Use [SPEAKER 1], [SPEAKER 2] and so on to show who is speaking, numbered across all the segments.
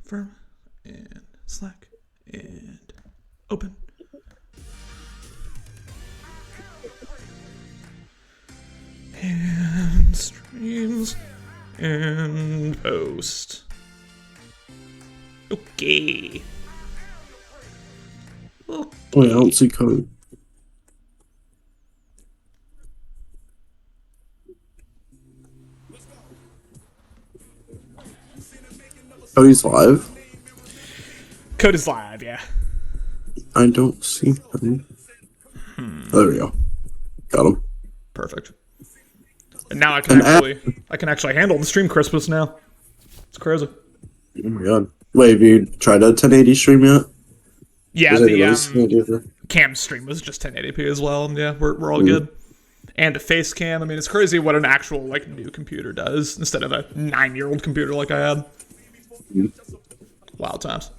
[SPEAKER 1] Firm and slack and open. And streams and post. Okay.
[SPEAKER 2] Wait, I don't see code. Cody's live?
[SPEAKER 1] Code is live, yeah.
[SPEAKER 2] I don't see him. There we go. Got him.
[SPEAKER 1] Perfect. And now I can actually handle the stream crispness now. It's crazy.
[SPEAKER 2] Oh my god. Wait, have you tried a 1080 stream yet?
[SPEAKER 1] Yeah, the cam stream was just 1080p as well. And yeah, we're all good. And a face cam. I mean, it's crazy what an actual new computer does instead of a 9-year-old computer like I had. Wild times.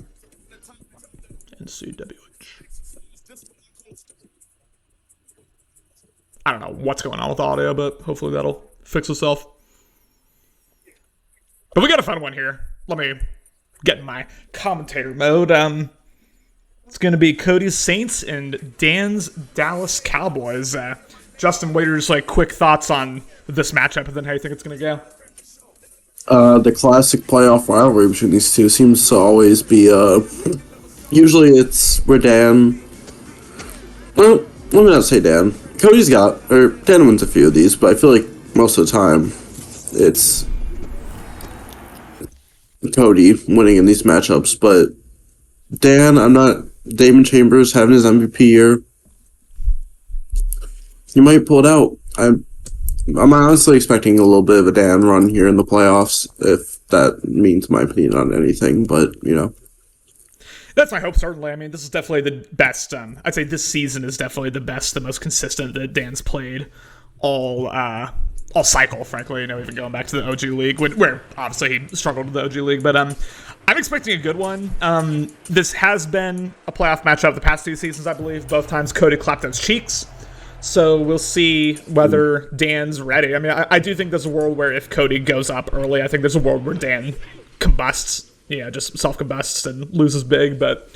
[SPEAKER 1] And CWH. I don't know what's going on with audio, but hopefully that'll fix itself. But we got a fun one here. Let me get in my commentator mode. It's going to be Cody's Saints and Dan's Dallas Cowboys. Justin Waiter's quick thoughts on this matchup, and then how you think it's going to
[SPEAKER 2] go. The classic playoff rivalry between these two seems to always be, usually it's where Dan, well, let me not say Dan. Dan wins a few of these, but I feel like most of the time it's Cody winning in these matchups. But Damon Chambers having his MVP year, he might pull it out. I'm honestly expecting a little bit of a Dan run here in the playoffs, if that means my opinion on anything, but,
[SPEAKER 1] That's my hope, certainly. I mean, this is definitely the best. I'd say this season is definitely the best, the most consistent that Dan's played all cycle, frankly. Even going back to the OG League, where obviously he struggled with the OG League. But I'm expecting a good one. This has been a playoff matchup the past 2 seasons, I believe. Both times Cody clapped those cheeks. So we'll see whether Dan's ready. I mean, I do think there's a world where if Cody goes up early, I think there's a world where Dan combusts. Just self-combusts and loses big, but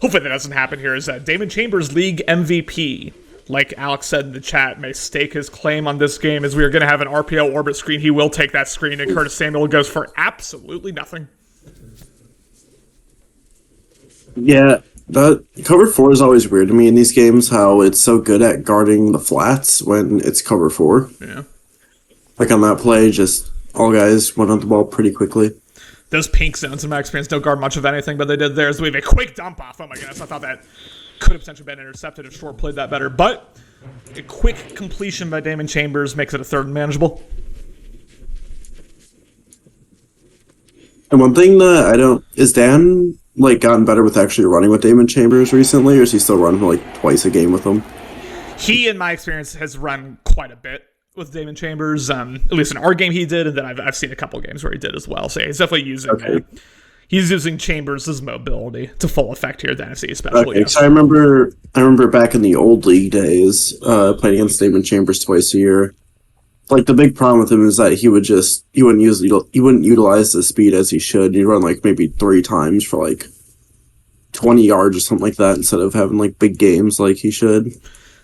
[SPEAKER 1] hopefully that doesn't happen here. Is that Damon Chambers, league MVP, like Alex said in the chat, may stake his claim on this game as we are going to have an RPO orbit screen. He will take that screen, and Curtis Samuel goes for absolutely nothing.
[SPEAKER 2] Yeah, that cover 4 is always weird to me in these games, how it's so good at guarding the flats when it's cover 4.
[SPEAKER 1] Yeah.
[SPEAKER 2] Like on that play, just all guys went on the ball pretty quickly.
[SPEAKER 1] Those pink zones, in my experience, don't guard much of anything, but they did theirs. We have a quick dump off. Oh my goodness, I thought that could have potentially been intercepted if Short played that better. But a quick completion by Damon Chambers makes it a third and manageable.
[SPEAKER 2] And one thing that is Dan gotten better with actually running with Damon Chambers recently, or is he still running twice a game with him?
[SPEAKER 1] He, in my experience, has run quite a bit with Damon Chambers, at least in our game he did, and then I've seen a couple games where he did as well. So yeah, he's definitely using Chambers' mobility to full effect here at the NFC, especially.
[SPEAKER 2] Okay, so I remember back in the old league days, playing against Damon Chambers twice a year. The big problem with him is that he wouldn't utilize the speed as he should. He'd run maybe 3 times for 20 yards or something like that instead of having big games like he should.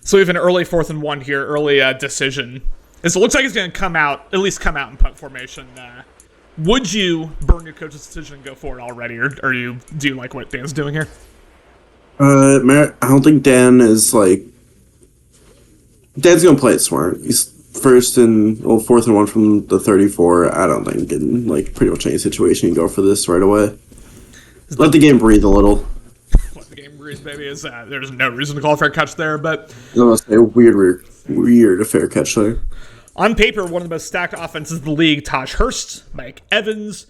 [SPEAKER 1] So we have an early 4th and 1 here, early decision. And so it looks like he's going to at least come out in punt formation. Would you burn your coach's decision and go for it already, or do you like what Dan's doing here?
[SPEAKER 2] I don't think Dan is Dan's going to play it smart. He's 4th and 1 from the 34. I don't think in pretty much any situation you go for this right away. Let the game breathe a little.
[SPEAKER 1] Let the game breathe, baby. There's no reason to call a fair catch there, but
[SPEAKER 2] a weird fair catch there.
[SPEAKER 1] On paper, one of the most stacked offenses in the league, Taj Hurst, Mike Evans,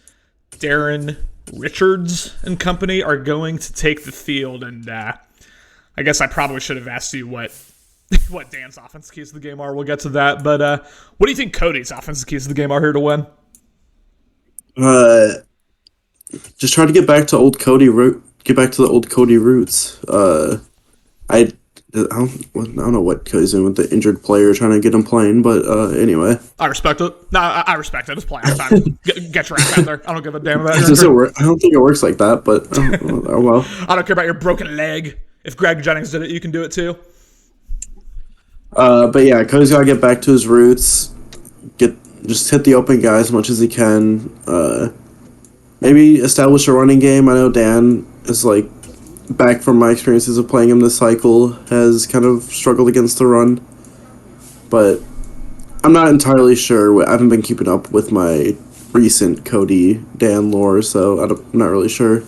[SPEAKER 1] Darren Richards, and company are going to take the field. And I guess I probably should have asked you what Dan's offensive keys to the game are. We'll get to that. But what do you think Cody's offensive keys to the game are here to win?
[SPEAKER 2] Just try to get back to the old Cody roots. don't know what Cody's doing with the injured player trying to get him playing, but anyway.
[SPEAKER 1] I respect it. No, I respect it. It's playing time. Get your ass out there. I don't give a damn about
[SPEAKER 2] Does it work? I don't think it works like that, but oh well.
[SPEAKER 1] I don't care about your broken leg. If Greg Jennings did it, you can do it too.
[SPEAKER 2] But yeah, Cody's got to get back to his roots. Just hit the open guy as much as he can. Maybe establish a running game. I know Dan is like, back from my experiences of playing him this cycle, has kind of struggled against the run. But I'm not entirely sure. I haven't been keeping up with my recent Cody Dan lore, so I'm not really sure.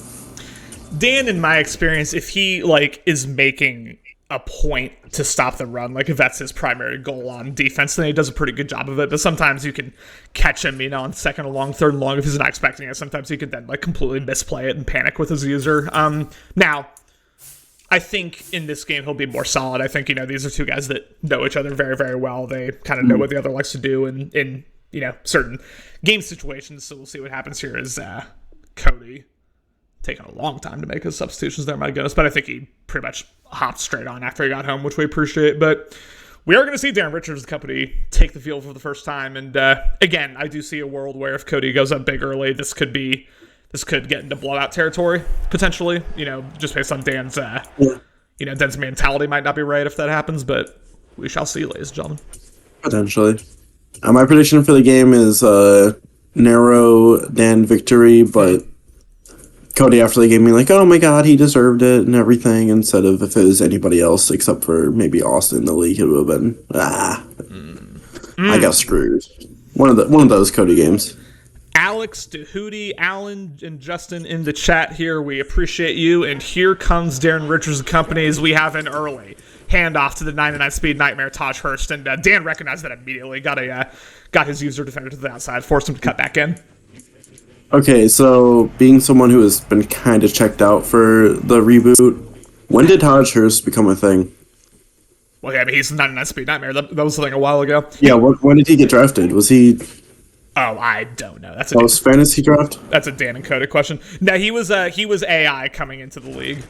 [SPEAKER 1] Dan, in my experience, if he like is making a point to stop the run, like if that's his primary goal on defense, then he does a pretty good job of it. But sometimes you can catch him, on second and long, third and long if he's not expecting it. Sometimes he could then like completely misplay it and panic with his user. Now, I think in this game he'll be more solid. I think these are two guys that know each other very, very well. They kind of know what the other likes to do in certain game situations. So we'll see what happens here. Is Cody taking a long time to make his substitutions there, my goodness. But I think he pretty much hopped straight on after he got home, which we appreciate. But we are going to see Darren Richards' company take the field for the first time. And again, I do see a world where if Cody goes up big early, this could get into blowout territory, potentially. Just based on Dan's, Dan's mentality might not be right if that happens. But we shall see, ladies and gentlemen.
[SPEAKER 2] Potentially. My prediction for the game is narrow Dan victory, but Cody after the game being like, oh my god, he deserved it and everything, instead of if it was anybody else except for maybe Austin in the league, it would have been, I got screwed. One of those Cody games.
[SPEAKER 1] Alex, Dehootie, Alan, and Justin in the chat here. We appreciate you. And here comes Darren Richards and company as we have an early handoff to the 99 speed Nightmare Taj Hurst. And Dan recognized that immediately. Got his user defender to the outside, forced him to cut back in.
[SPEAKER 2] Okay, so being someone who has been kind of checked out for the reboot, when did Taj Hurst become a thing?
[SPEAKER 1] Well, yeah, he's the 99 speed Nightmare. That was something a while ago.
[SPEAKER 2] Yeah, when did he get drafted? Was he...
[SPEAKER 1] Oh, I don't know. That's
[SPEAKER 2] fantasy draft?
[SPEAKER 1] That's a Dan and Cody question. No, he was AI coming into the league.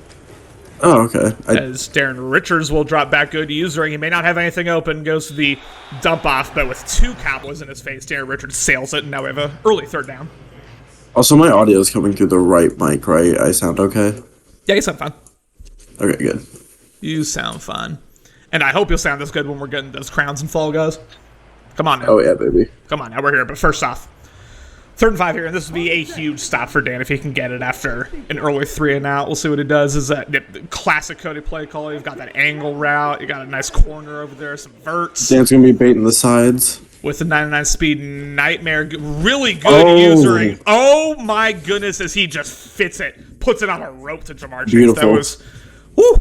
[SPEAKER 2] Oh, okay.
[SPEAKER 1] As Darren Richards will drop back good user. He may not have anything open, goes to the dump off, but with two Cowboys in his face, Darren Richards sails it, and now we have an early third down.
[SPEAKER 2] Also, my audio is coming through the right mic, right? I sound okay?
[SPEAKER 1] Yeah, you sound fine.
[SPEAKER 2] Okay, good.
[SPEAKER 1] You sound fine. And I hope you'll sound this good when we're getting those crowns and fall, guys. Come on now.
[SPEAKER 2] Oh, yeah, baby.
[SPEAKER 1] Come on now, we're here. But first off, 3rd and 5 here, and this would be a huge stop for Dan if he can get it after an early 3 and out. We'll see what he does. Is that the classic Cody play call? You've got that angle route. You got a nice corner over there, some verts.
[SPEAKER 2] Dan's going to be baiting the sides.
[SPEAKER 1] With the 99 speed Nightmare. Really good usering. Oh, my goodness, as he just fits it. Puts it on a rope to Jamar Chase.
[SPEAKER 2] Beautiful.
[SPEAKER 1] That was, whoo.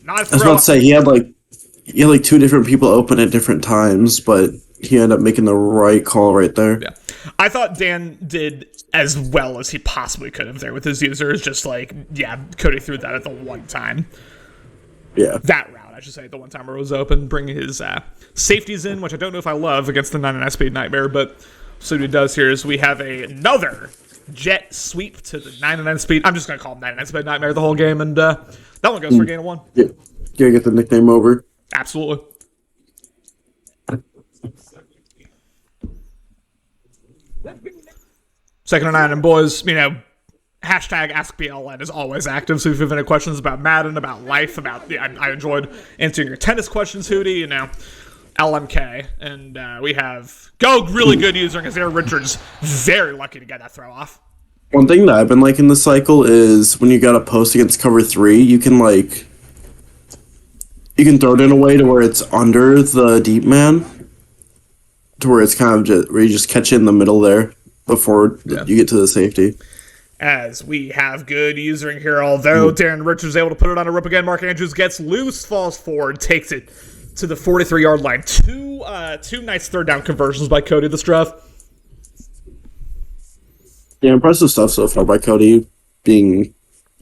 [SPEAKER 1] Not a throw.
[SPEAKER 2] I was about to say, he had like 2 different people open at different times, but he ended up making the right call right there.
[SPEAKER 1] Yeah. I thought Dan did as well as he possibly could have there with his users. Just like, Cody threw that at the one time.
[SPEAKER 2] Yeah.
[SPEAKER 1] That route, I should say, the one time where it was open, bringing his safeties in, which I don't know if I love against the 99 speed Nightmare, but so what he does here is we have another jet sweep to the 99 speed. I'm just going to call him 99 speed Nightmare the whole game, and that one goes for a gain of 1.
[SPEAKER 2] Yeah. Gotta get the nickname over.
[SPEAKER 1] Absolutely. Second and 9, and boys, hashtag AskBLN is always active, so if you have any questions about Madden, about life, I enjoyed answering your tennis questions, Hootie, LMK, and we have really good user because Darren Richards very lucky to get that throw off.
[SPEAKER 2] One thing that I've been liking this cycle is when you got a post against cover 3, you can throw it in a way to where it's under the deep man, to where it's kind of where you just catch it in the middle there before you get to the safety.
[SPEAKER 1] As we have good usering here, although Darren Richards is able to put it on a rope again, Mark Andrews gets loose, falls forward, takes it to the 43-yard line. Two nice third down conversions by Cody this drive.
[SPEAKER 2] Yeah, impressive stuff so far by Cody, being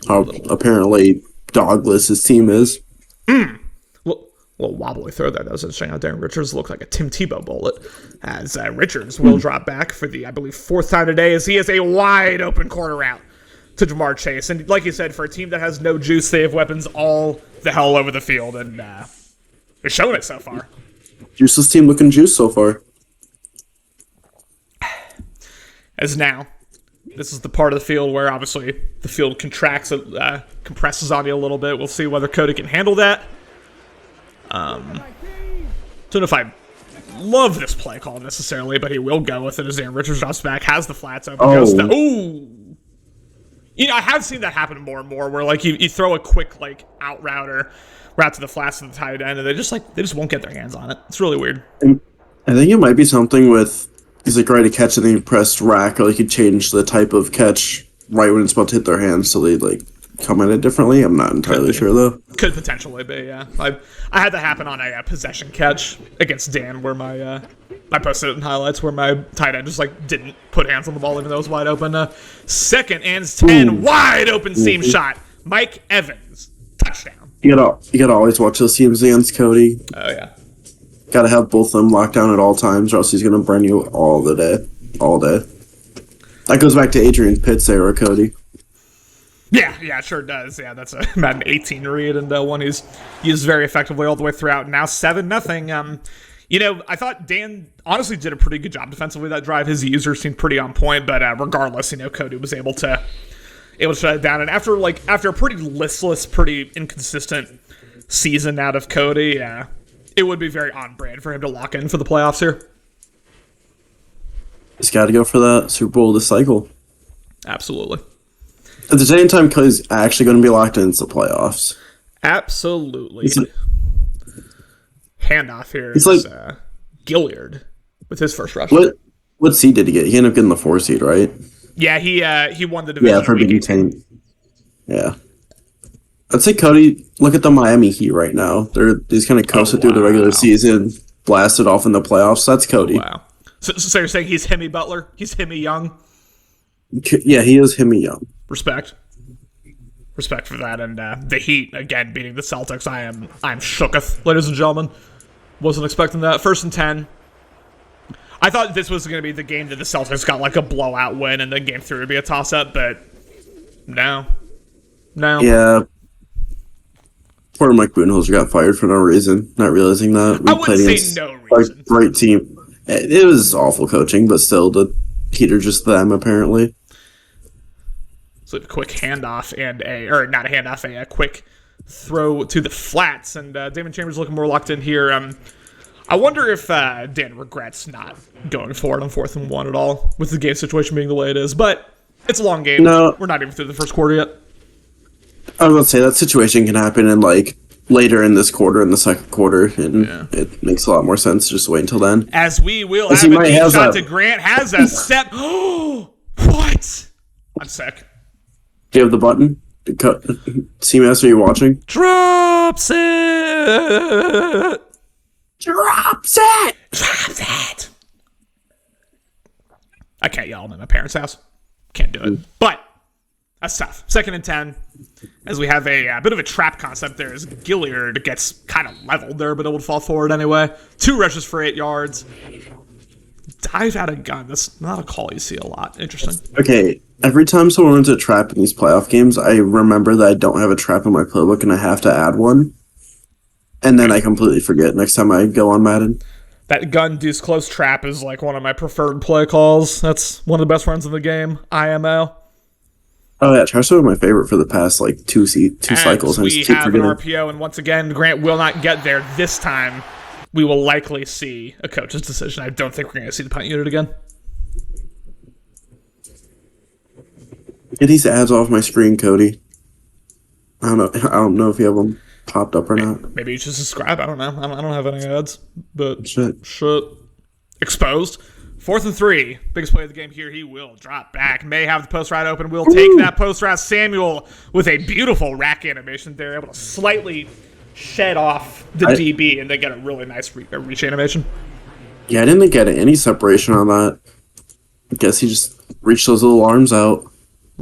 [SPEAKER 2] how apparently dogless his team is.
[SPEAKER 1] Little wobbly throw there. That was interesting how Darren Richards looked like a Tim Tebow bullet. As Richards will drop back for the, I believe, 4th time today, as he has a wide open corner route to Jamar Chase. And like you said, for a team that has no juice, they have weapons all the hell over the field, and they're showing it so far.
[SPEAKER 2] Juiceless team looking juice so far.
[SPEAKER 1] As now, this is the part of the field where obviously the field contracts, compresses on you a little bit. We'll see whether Cody can handle that. Don't know if I love this play call necessarily, but he will go with it as Aaron Richards drops back, has the flats open, goes to ooh. You know, I have seen that happen more and more, where like you throw a quick like out route to the flats of the tight end, and they just won't get their hands on it. It's really weird.
[SPEAKER 2] And I think it might be something with he's like ready to catch and then he pressed rack, or like he changed the type of catch right when it's about to hit their hands, so they like come at it differently. I'm not entirely sure though. Could
[SPEAKER 1] potentially be, yeah. I had that happen on a possession catch against Dan, where my I posted it in highlights where my tight end just like didn't put hands on the ball even though it was wide open. 2nd and 10, wide open seam shot. Mike Evans, touchdown.
[SPEAKER 2] You gotta always watch those teams against Cody.
[SPEAKER 1] Oh yeah.
[SPEAKER 2] Gotta have both of them locked down at all times, or else he's gonna burn you all day. That goes back to Adrian Pitt's era, Cody.
[SPEAKER 1] Yeah, it sure does. Yeah, that's a Madden 18 read, and one he's used very effectively all the way throughout. Now 7-0. You know, I thought Dan honestly did a pretty good job defensively that drive. His users seemed pretty on point, but regardless, you know, Cody was able to shut it down. And after a pretty listless, pretty inconsistent season out of Cody, it would be very on brand for him to lock in for the playoffs here.
[SPEAKER 2] He's got to go for that Super Bowl this cycle.
[SPEAKER 1] Absolutely.
[SPEAKER 2] At the same time, Cody's actually going to be locked into the playoffs.
[SPEAKER 1] Absolutely. Handoff here
[SPEAKER 2] is
[SPEAKER 1] Gilliard with his first rush.
[SPEAKER 2] What seed did he get? He ended up getting the 4 seed, right?
[SPEAKER 1] Yeah, he won the division.
[SPEAKER 2] Yeah, for Big Ten. Yeah. I'd say Cody, look at the Miami Heat right now. He's kind of coasted through the regular season, blasted off in the playoffs. That's Cody.
[SPEAKER 1] Wow. So you're saying he's Hemi Butler? He's Hemi Young?
[SPEAKER 2] Yeah, he is Hemi Young.
[SPEAKER 1] Respect for that. And the Heat, again, beating the Celtics. I'm shooketh, ladies and gentlemen. Wasn't expecting that. 1st and 10. I thought this was going to be the game that the Celtics got like a blowout win, and then game 3 would be a toss-up, but no.
[SPEAKER 2] Yeah. Poor Mike Budenholzer got fired for no reason, not realizing that.
[SPEAKER 1] I wouldn't say no reason.
[SPEAKER 2] Great team. It was awful coaching, but still, the Heat are just them, apparently.
[SPEAKER 1] So a quick handoff a quick throw to the flats, and Damon Chambers looking more locked in here. I wonder if Dan regrets not going for it on 4th and 1 at all, with the game situation being the way it is. But it's a long game.
[SPEAKER 2] No.
[SPEAKER 1] We're not even through the first quarter yet.
[SPEAKER 2] I was going to say, that situation can happen in, like, later in this quarter, in the second quarter, and it makes a lot more sense to just wait until then.
[SPEAKER 1] As we will have a deep shot to Grant, has a step. Oh, what? I'm sick.
[SPEAKER 2] Do you have the button? CMS, are you watching?
[SPEAKER 1] Drops it! I can't yell at my parents' house. Can't do it. But that's tough. 2nd and 10, as we have a bit of a trap concept there, as Gilliard gets kind of leveled there, but able to fall forward anyway. 2 rushes for 8 yards. Dive out of gun. That's not a call you see a lot. Interesting.
[SPEAKER 2] Okay, every time someone runs a trap in these playoff games, I remember that I don't have a trap in my playbook and I have to add one. And then I completely forget next time I go on Madden.
[SPEAKER 1] That gun deuce close trap is like one of my preferred play calls. That's one of the best runs in the game. IMO.
[SPEAKER 2] Oh yeah, Trash was my favorite for the past like two cycles.
[SPEAKER 1] And we have an RPO, and once again, Grant will not get there this time. We will likely see a coach's decision. I don't think we're going to see the punt unit again.
[SPEAKER 2] Get these ads off my screen, Cody. I don't know if you have them popped up or not.
[SPEAKER 1] Maybe you should subscribe. I don't know. I don't have any ads, but
[SPEAKER 2] shit.
[SPEAKER 1] Exposed. 4th and 3. Biggest play of the game here. He will drop back. May have the post route open. Will take that post route. Samuel with a beautiful rack animation there, able to slightly shed off the DB and then get a really nice reach animation.
[SPEAKER 2] Yeah, I didn't get any separation on that. I guess he just reached those little arms out.
[SPEAKER 1] I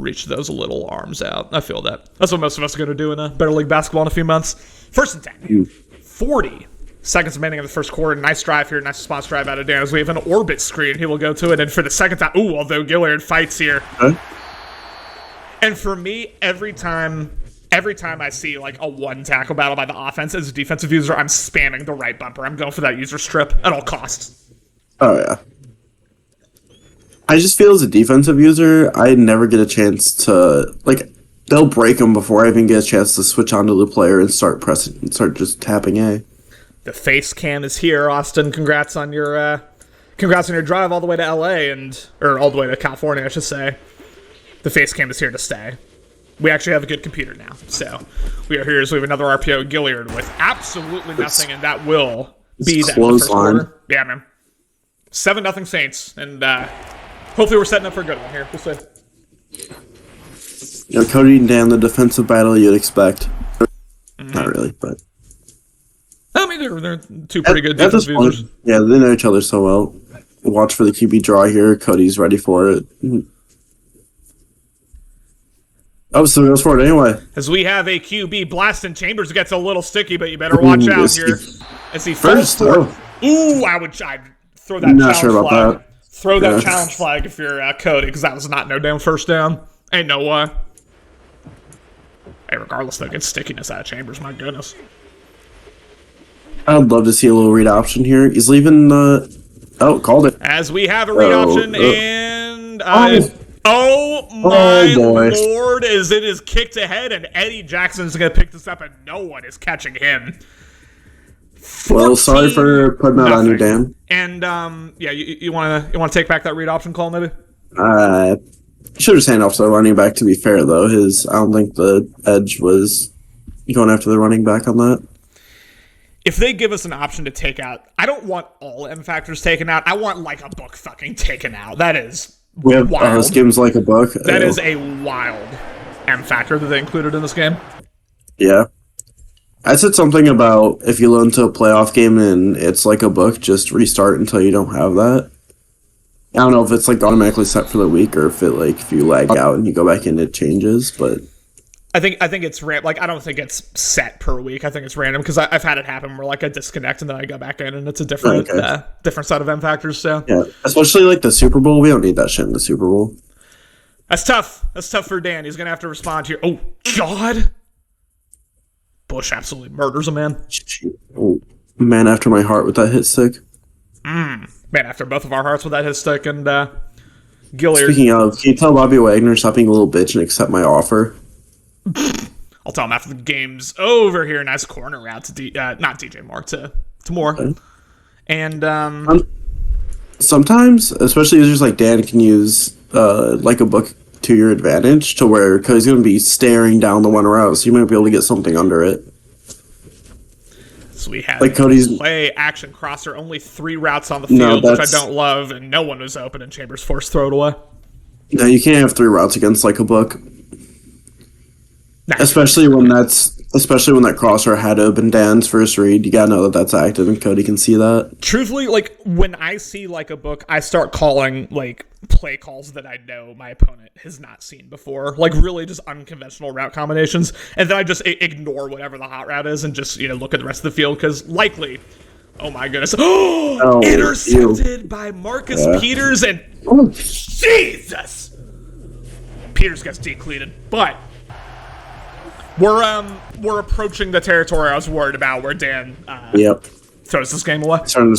[SPEAKER 1] feel that. That's what most of us are going to do in a Better League basketball in a few months. 1st and 10. 40 seconds remaining in the first quarter. Nice drive here. Nice response drive out of Dan as we have an orbit screen. He will go to it. And for the second time, although Gilliard fights here.
[SPEAKER 2] Huh?
[SPEAKER 1] And for me, every time I see like a one tackle battle by the offense as a defensive user, I'm spamming the right bumper. I'm going for that user strip at all costs.
[SPEAKER 2] Oh yeah. I just feel as a defensive user, I never get a chance to like. They'll break them before I even get a chance to switch onto the player and start just tapping A.
[SPEAKER 1] The face cam is here, Austin. Congrats on your drive all the way to LA or all the way to California, I should say. The face cam is here to stay. We actually have a good computer now, so we are here as we have another RPO Gilliard with absolutely nothing, and that will be that in the first quarter. Yeah, man. 7-0 Saints, and hopefully we're setting up for a good one here. We'll see.
[SPEAKER 2] You know, Cody and Dan, the defensive battle you'd expect. Not really, but
[SPEAKER 1] I mean, they're two pretty good defensive users.
[SPEAKER 2] Yeah, they know each other so well. Watch for the QB draw here. Cody's ready for it. Oh, so he goes for it anyway.
[SPEAKER 1] As we have a QB blasting Chambers, gets a little sticky, but you better watch out here as he falls for it. Ooh, I'd throw that challenge flag. Throw that challenge flag if you're Cody, because that was not no damn first down. Ain't no way. Hey, regardless, though, get stickiness out of Chambers. My goodness.
[SPEAKER 2] I'd love to see a little read option here. He's leaving. Oh, called it.
[SPEAKER 1] As we have a read option, and oh my lord, as it is kicked ahead, and Eddie Jackson is going to pick this up, and no one is catching him.
[SPEAKER 2] Well, sorry for putting that on you, Dan.
[SPEAKER 1] And yeah, you want to take back that read option call, maybe?
[SPEAKER 2] Should have hand off to the running back. To be fair, though, I don't think the edge was going after the running back on that.
[SPEAKER 1] If they give us an option to take out, I don't want all M factors taken out. I want like a book fucking taken out. That is wild.
[SPEAKER 2] Skims like a book.
[SPEAKER 1] That is a wild M factor that they included in this game.
[SPEAKER 2] Yeah. I said something about if you load into a playoff game and it's like a book, just restart until you don't have that. I don't know if it's like automatically set for the week or if you lag out and you go back in, it changes, but
[SPEAKER 1] I think it's like I don't think it's set per week. I think it's random because I've had it happen where like I disconnect and then I go back in and it's a different set of M factors. So
[SPEAKER 2] yeah, especially like the Super Bowl, we don't need that shit in the Super Bowl.
[SPEAKER 1] That's tough. That's tough for Dan. He's gonna have to respond here. Oh God, Bush absolutely murders a man.
[SPEAKER 2] Oh, man after my heart with that hit stick.
[SPEAKER 1] Man after both of our hearts with that hit stick and Gilliard.
[SPEAKER 2] Speaking of, can you tell Bobby Wagner stop being a little bitch and accept my offer?
[SPEAKER 1] I'll tell him after the game's over here. Nice corner route to not DJ Moore to Moore. Okay. And
[SPEAKER 2] sometimes, especially users like Dan can use like a book to your advantage to where Cody's going to be staring down the one route, so you might be able to get something under it.
[SPEAKER 1] So we have
[SPEAKER 2] like Cody's
[SPEAKER 1] play action crosser, only 3 routes on the field, which I don't love, and no one was open, and Chambers forced throw it away.
[SPEAKER 2] No, you can't have 3 routes against like a book. Especially when that crosser had open Dan's first read, you gotta know that that's active, and Cody can see that.
[SPEAKER 1] Truthfully, like when I see like a book, I start calling like play calls that I know my opponent has not seen before, like really just unconventional route combinations, and then I just ignore whatever the hot route is and just look at the rest of the field because likely, oh my goodness, intercepted by Marcus Peters and Jesus, Peters gets decleated, but. We're approaching the territory I was worried about where Dan throws this game away.
[SPEAKER 2] Starting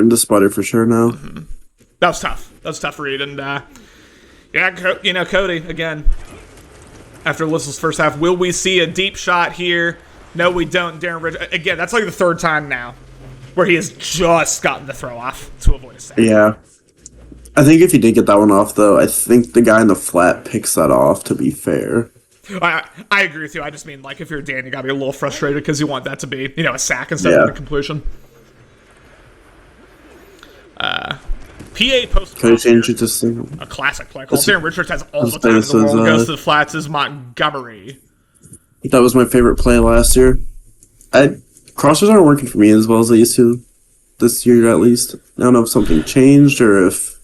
[SPEAKER 2] to sputter for sure now.
[SPEAKER 1] Mm-hmm. That was tough. That was tough read. And Cody again. After Lissel's first half, will we see a deep shot here? No, we don't. Darren Ridge again. That's like the 3rd time now where he has just gotten the throw off to avoid a sack.
[SPEAKER 2] Yeah. I think if he did get that one off, though, I think the guy in the flat picks that off, to be fair.
[SPEAKER 1] I agree with you. I just mean, like, if you're Dan, you got to be a little frustrated because you want that to be, a sack instead of a completion. PA post.
[SPEAKER 2] Can I change it to single?
[SPEAKER 1] A classic play call. Darren Richards has all the time in the world. Goes to the flats is Montgomery.
[SPEAKER 2] That was my favorite play last year. Crossers aren't working for me as well as they used to this year, at least. I don't know if something changed or if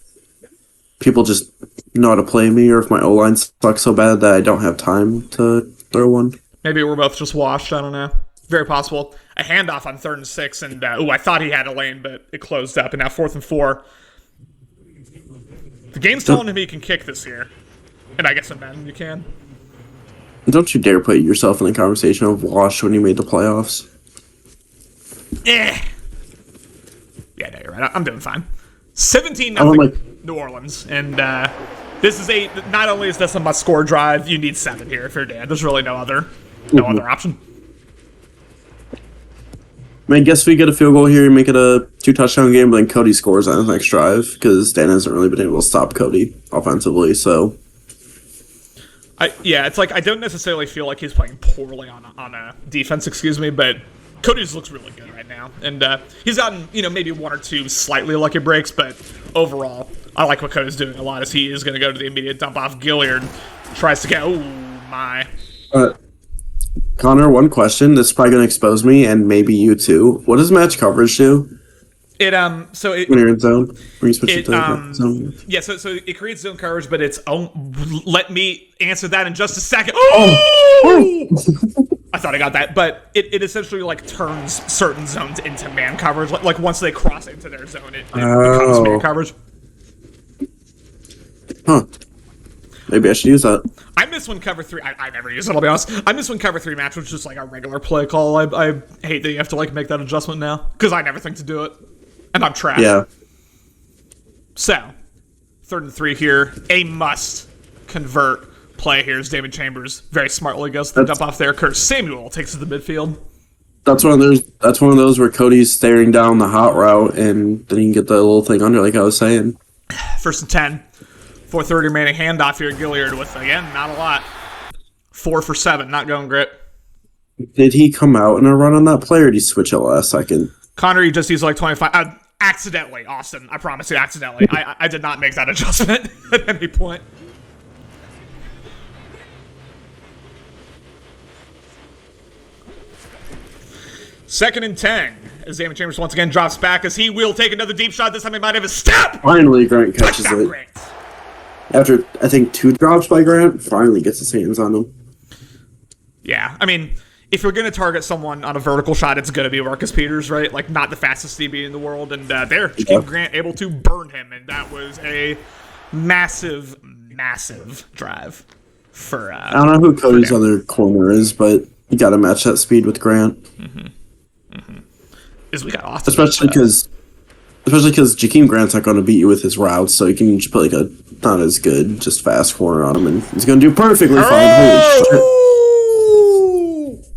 [SPEAKER 2] people just know how to play me, or if my O-line sucks so bad that I don't have time to throw one.
[SPEAKER 1] Maybe we're both just washed. I don't know. Very possible. A handoff on 3rd and 6, and I thought he had a lane, but it closed up, and now 4th and 4. The Game's telling him he can kick this year. And I guess in Madden you can.
[SPEAKER 2] Don't you dare put yourself in the conversation of Wash when you made the playoffs.
[SPEAKER 1] Yeah, no, you're right. I'm doing fine. 17-0 New Orleans. And this is not only is this a must-score drive, you need 7 here if you're Dan. There's really no other option.
[SPEAKER 2] I mean, I guess we get a field goal here and make it a 2-touchdown game, but then Cody scores on the next drive because Dan hasn't really been able to stop Cody offensively. So,
[SPEAKER 1] it's like I don't necessarily feel like he's playing poorly on a defense, but Cody just looks really good right now, and he's gotten maybe 1 or 2 slightly lucky breaks, but overall, I like what Cody's doing a lot. As he is going to go to the immediate dump off Gilliard, tries to get
[SPEAKER 2] Connor, one question. This is probably going to expose me, and maybe you too. What does match coverage do?
[SPEAKER 1] When
[SPEAKER 2] you're in zone, when you switch it to zone.
[SPEAKER 1] Yeah, so it creates zone coverage, but it's let me answer that in just a second. I thought I got that, but it essentially like turns certain zones into man coverage. Like once they cross into their zone, it becomes man coverage.
[SPEAKER 2] Huh. Maybe I should use that.
[SPEAKER 1] I miss when cover 3. I never use it. I'll be honest. I miss when cover 3 match was just like a regular play call. I hate that you have to like make that adjustment now because I never think to do it, and I'm trash.
[SPEAKER 2] Yeah.
[SPEAKER 1] So, 3rd and 3 here. A must convert play here is David Chambers very smartly goes to the dump off there. Curtis Samuel takes it to the midfield.
[SPEAKER 2] That's one of those where Cody's staring down the hot route, and then you can get the little thing under, like I was saying.
[SPEAKER 1] 1st and 10. 4:30 remaining, handoff here. Gilliard with, again, not a lot. 4 for 7, not going great.
[SPEAKER 2] Did he come out in a run on that play, or did he switch it last second?
[SPEAKER 1] Connor, you just used like 25. Accidentally, Austin. I promise you, accidentally. I did not make that adjustment at any point. Second and 10, as David Chambers once again drops back, as he will take another deep shot. This time he might have a step.
[SPEAKER 2] Finally, Grant catches
[SPEAKER 1] Touchdown,
[SPEAKER 2] it.
[SPEAKER 1] Grant.
[SPEAKER 2] After, I think, 2 drops by Grant, finally gets his hands on him.
[SPEAKER 1] Yeah, I mean, if you're going to target someone on a vertical shot, it's going to be Marcus Peters, right? Like, not the fastest DB in the world. And there, Jakeem Grant able to burn him. And that was a massive, massive drive for
[SPEAKER 2] I don't know who Cody's other corner is, but you got to match that speed with Grant.
[SPEAKER 1] Is we got Austin.
[SPEAKER 2] Especially because Jakeem Grant's not going to beat you with his routes, so you can just put like a not as good, just fast corner on him, and he's going to do perfectly fine. Holy shit.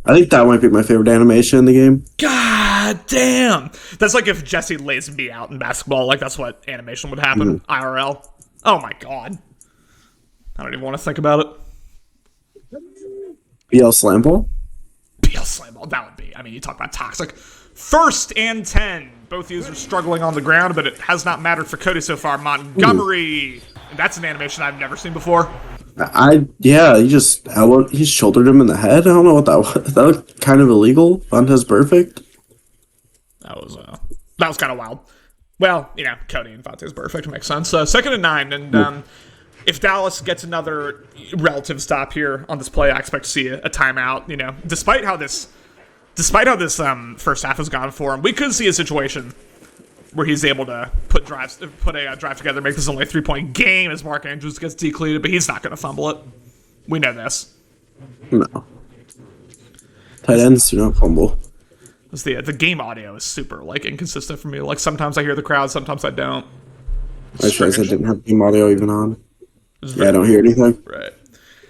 [SPEAKER 2] I think that might be my favorite animation in the game.
[SPEAKER 1] God damn. That's like if Jesse lays me out in basketball. Like, that's what animation would happen. IRL. Oh my god. I don't even want to think about it.
[SPEAKER 2] BL slam ball?
[SPEAKER 1] BL slam ball. That would be. I mean, you talk about toxic. 1st and 10. Both users struggling on the ground, but it has not mattered for Cody so far. Montgomery. That's an animation I've never seen before. He shouldered him in the head. I don't know what that was. That looked kind of illegal. Vontaze perfect. That was kind of wild. Well, Cody and Vontaze perfect makes sense. 2nd and 9, and if Dallas gets another relative stop here on this play, I expect to see a timeout. Despite how this first half has gone for him, we could see a situation where he's able to put a drive together, make this only a 3-point game as Mark Andrews gets decleated, but he's not going to fumble it. We know this.
[SPEAKER 2] No. Tight ends do not fumble.
[SPEAKER 1] The game audio is super inconsistent for me. Like, sometimes I hear the crowd, sometimes I don't.
[SPEAKER 2] I didn't have game audio even on. I don't hear anything.
[SPEAKER 1] Right.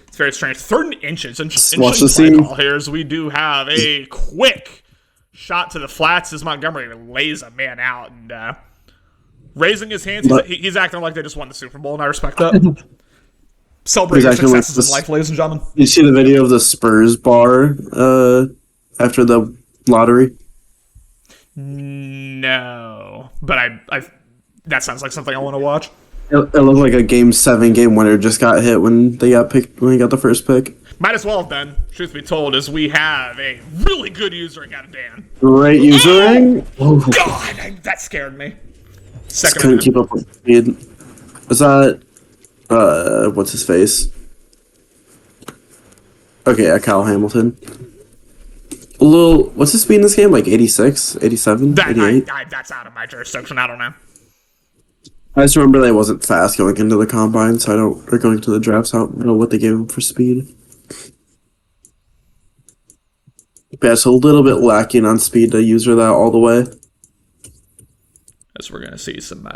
[SPEAKER 1] It's very strange. 3rd and inches.
[SPEAKER 2] Watch the scene.
[SPEAKER 1] Call here as we do have a quick shot to the flats as Montgomery lays a man out and raising his hands. He's acting like they just won the Super Bowl, and I respect that. Celebrate your successes in life, ladies and gentlemen.
[SPEAKER 2] You see the video of the Spurs bar after the lottery?
[SPEAKER 1] No, but I that sounds like something I want to watch.
[SPEAKER 2] It looked like a Game 7 game winner just got hit when they got picked when he got the first pick.
[SPEAKER 1] Might as well have been, truth be told, as we have a really good usering out of Dan.
[SPEAKER 2] Great usering.
[SPEAKER 1] Oh God, that scared me.
[SPEAKER 2] Just couldn't keep up with speed. Was that what's his face? Okay, Kyle Hamilton. What's his speed in this game? Like 86, 87, 88?
[SPEAKER 1] That's out of my jurisdiction. I don't know.
[SPEAKER 2] I just remember that he wasn't fast going into the combine, so I don't, or going to the drafts, I don't know what they gave him for speed. But it's a little bit lacking on speed to use her that all the way.
[SPEAKER 1] As we're going to see some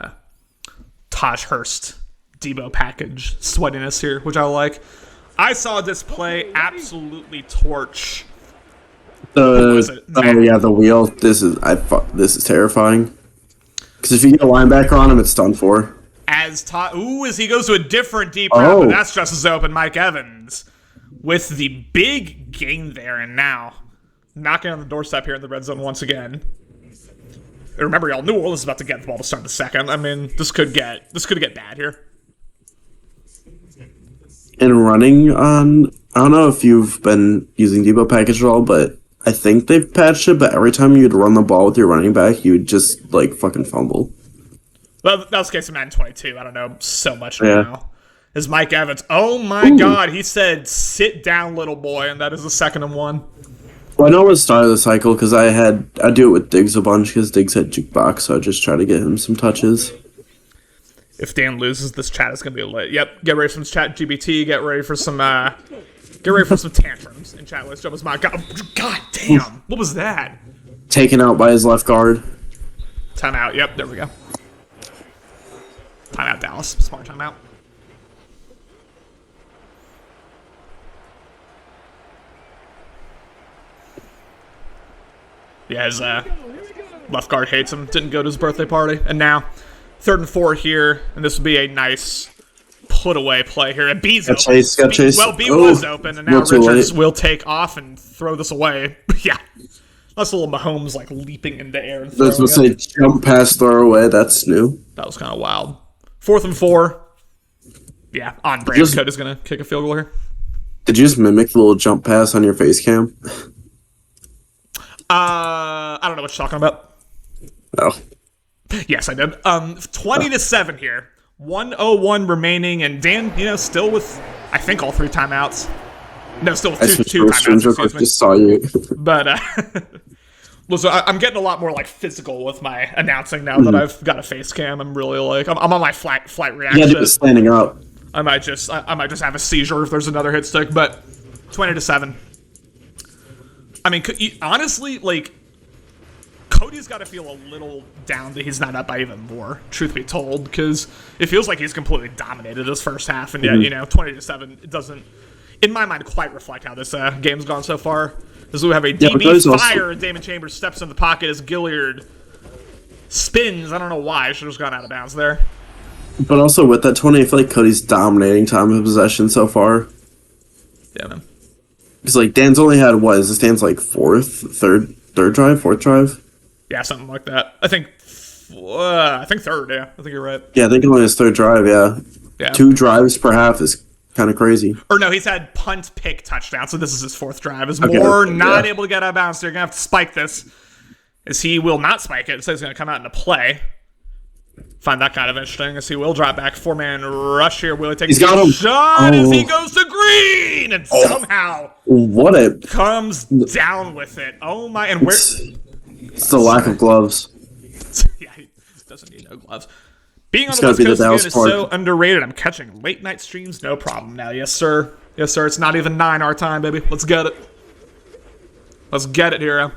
[SPEAKER 1] Taj Hurst Debo package sweatiness here, which I like. I saw this play absolutely torch.
[SPEAKER 2] Oh yeah, the wheel. This is terrifying. Because if you get a linebacker on him, it's done for.
[SPEAKER 1] As he goes to a different deep route, but that's just as open. Mike Evans with the big gain there, and now knocking on the doorstep here in the red zone once again. And remember, y'all, New Orleans is about to get the ball to start the second. I mean, this could get bad here.
[SPEAKER 2] And running on, I don't know if you've been using Debo package at all, but I think they've patched it. But every time you'd run the ball with your running back, you would just like fucking fumble.
[SPEAKER 1] Well, that was the case in Madden 22. I don't know so much now. Is Mike Evans? Oh my God! He said, "Sit down, little boy," and that is the 2nd and 1.
[SPEAKER 2] Well, I know the start of the cycle because I do it with Diggs a bunch because Diggs had jukebox, so I just try to get him some touches.
[SPEAKER 1] If Dan loses, this chat is gonna be lit. Yep, get ready for some chat GBT. Get ready for some tantrums in chat list. Was my God damn! What was that?
[SPEAKER 2] Taken out by his left guard.
[SPEAKER 1] Timeout. Yep, there we go. Timeout, Dallas. Smart timeout. Yeah, his left guard hates him. Didn't go to his birthday party. And now, 3rd and 4 here, and this would be a nice put-away play here. And B's open.
[SPEAKER 2] Chase.
[SPEAKER 1] Well, B was open, and now Richards will take off and throw this away. Yeah. That's a little Mahomes, like, leaping in the air and throwing
[SPEAKER 2] That's what say jump pass, throw away. That's new.
[SPEAKER 1] That was kind of wild. 4th and 4. Yeah, on brand. Code is going to kick a field goal here.
[SPEAKER 2] Did you just mimic the little jump pass on your face cam?
[SPEAKER 1] I don't know what you're talking about.
[SPEAKER 2] Oh.
[SPEAKER 1] Yes, I did. 20-7 here. 1:01 remaining, and Dan, still with, I think, all 3 timeouts. No, still with two timeouts. Excuse me.
[SPEAKER 2] Just saw you.
[SPEAKER 1] But, well, so I'm getting a lot more, like, physical with my announcing now that I've got a face cam. I'm really, like, I'm on my flight reaction.
[SPEAKER 2] Yeah, just standing up.
[SPEAKER 1] I might just have a seizure if there's another hit stick, but 20-7. I mean, honestly, like, Cody's got to feel a little down that he's not up by even more, truth be told, because it feels like he's completely dominated this first half, and yet, 20-7, it doesn't, in my mind, quite reflect how this game's gone so far. As we have a DB fire, and Damon Chambers steps in the pocket as Gilliard spins. I don't know why. I should have just gone out of bounds there.
[SPEAKER 2] But also with that 20, I feel like Cody's dominating time of possession so far.
[SPEAKER 1] Yeah, man.
[SPEAKER 2] Because, like, Dan's only had, Dan's, like, fourth drive?
[SPEAKER 1] Yeah, something like that. I think third, yeah. I think you're right.
[SPEAKER 2] Yeah, I think only his 3rd drive, yeah. 2 drives per half is kind of crazy.
[SPEAKER 1] Or no, he's had punt, pick, touchdown, so this is his 4th drive. Is Moore not able to get out of bounds, so you're going to have to spike this. As he will not spike it, so he's going to come out into play. Find that kind of interesting, as he will drop back. 4-man rush here. Will he take a shot as he goes to Green? And somehow comes down with it. Oh my, and where...
[SPEAKER 2] It's the lack of gloves.
[SPEAKER 1] Yeah, he doesn't need no gloves. Being on the West Coast again is so underrated. I'm catching late night streams, no problem now. Yes, sir. Yes, sir. It's not even 9 our time, baby. Let's get it. Let's get it, hero.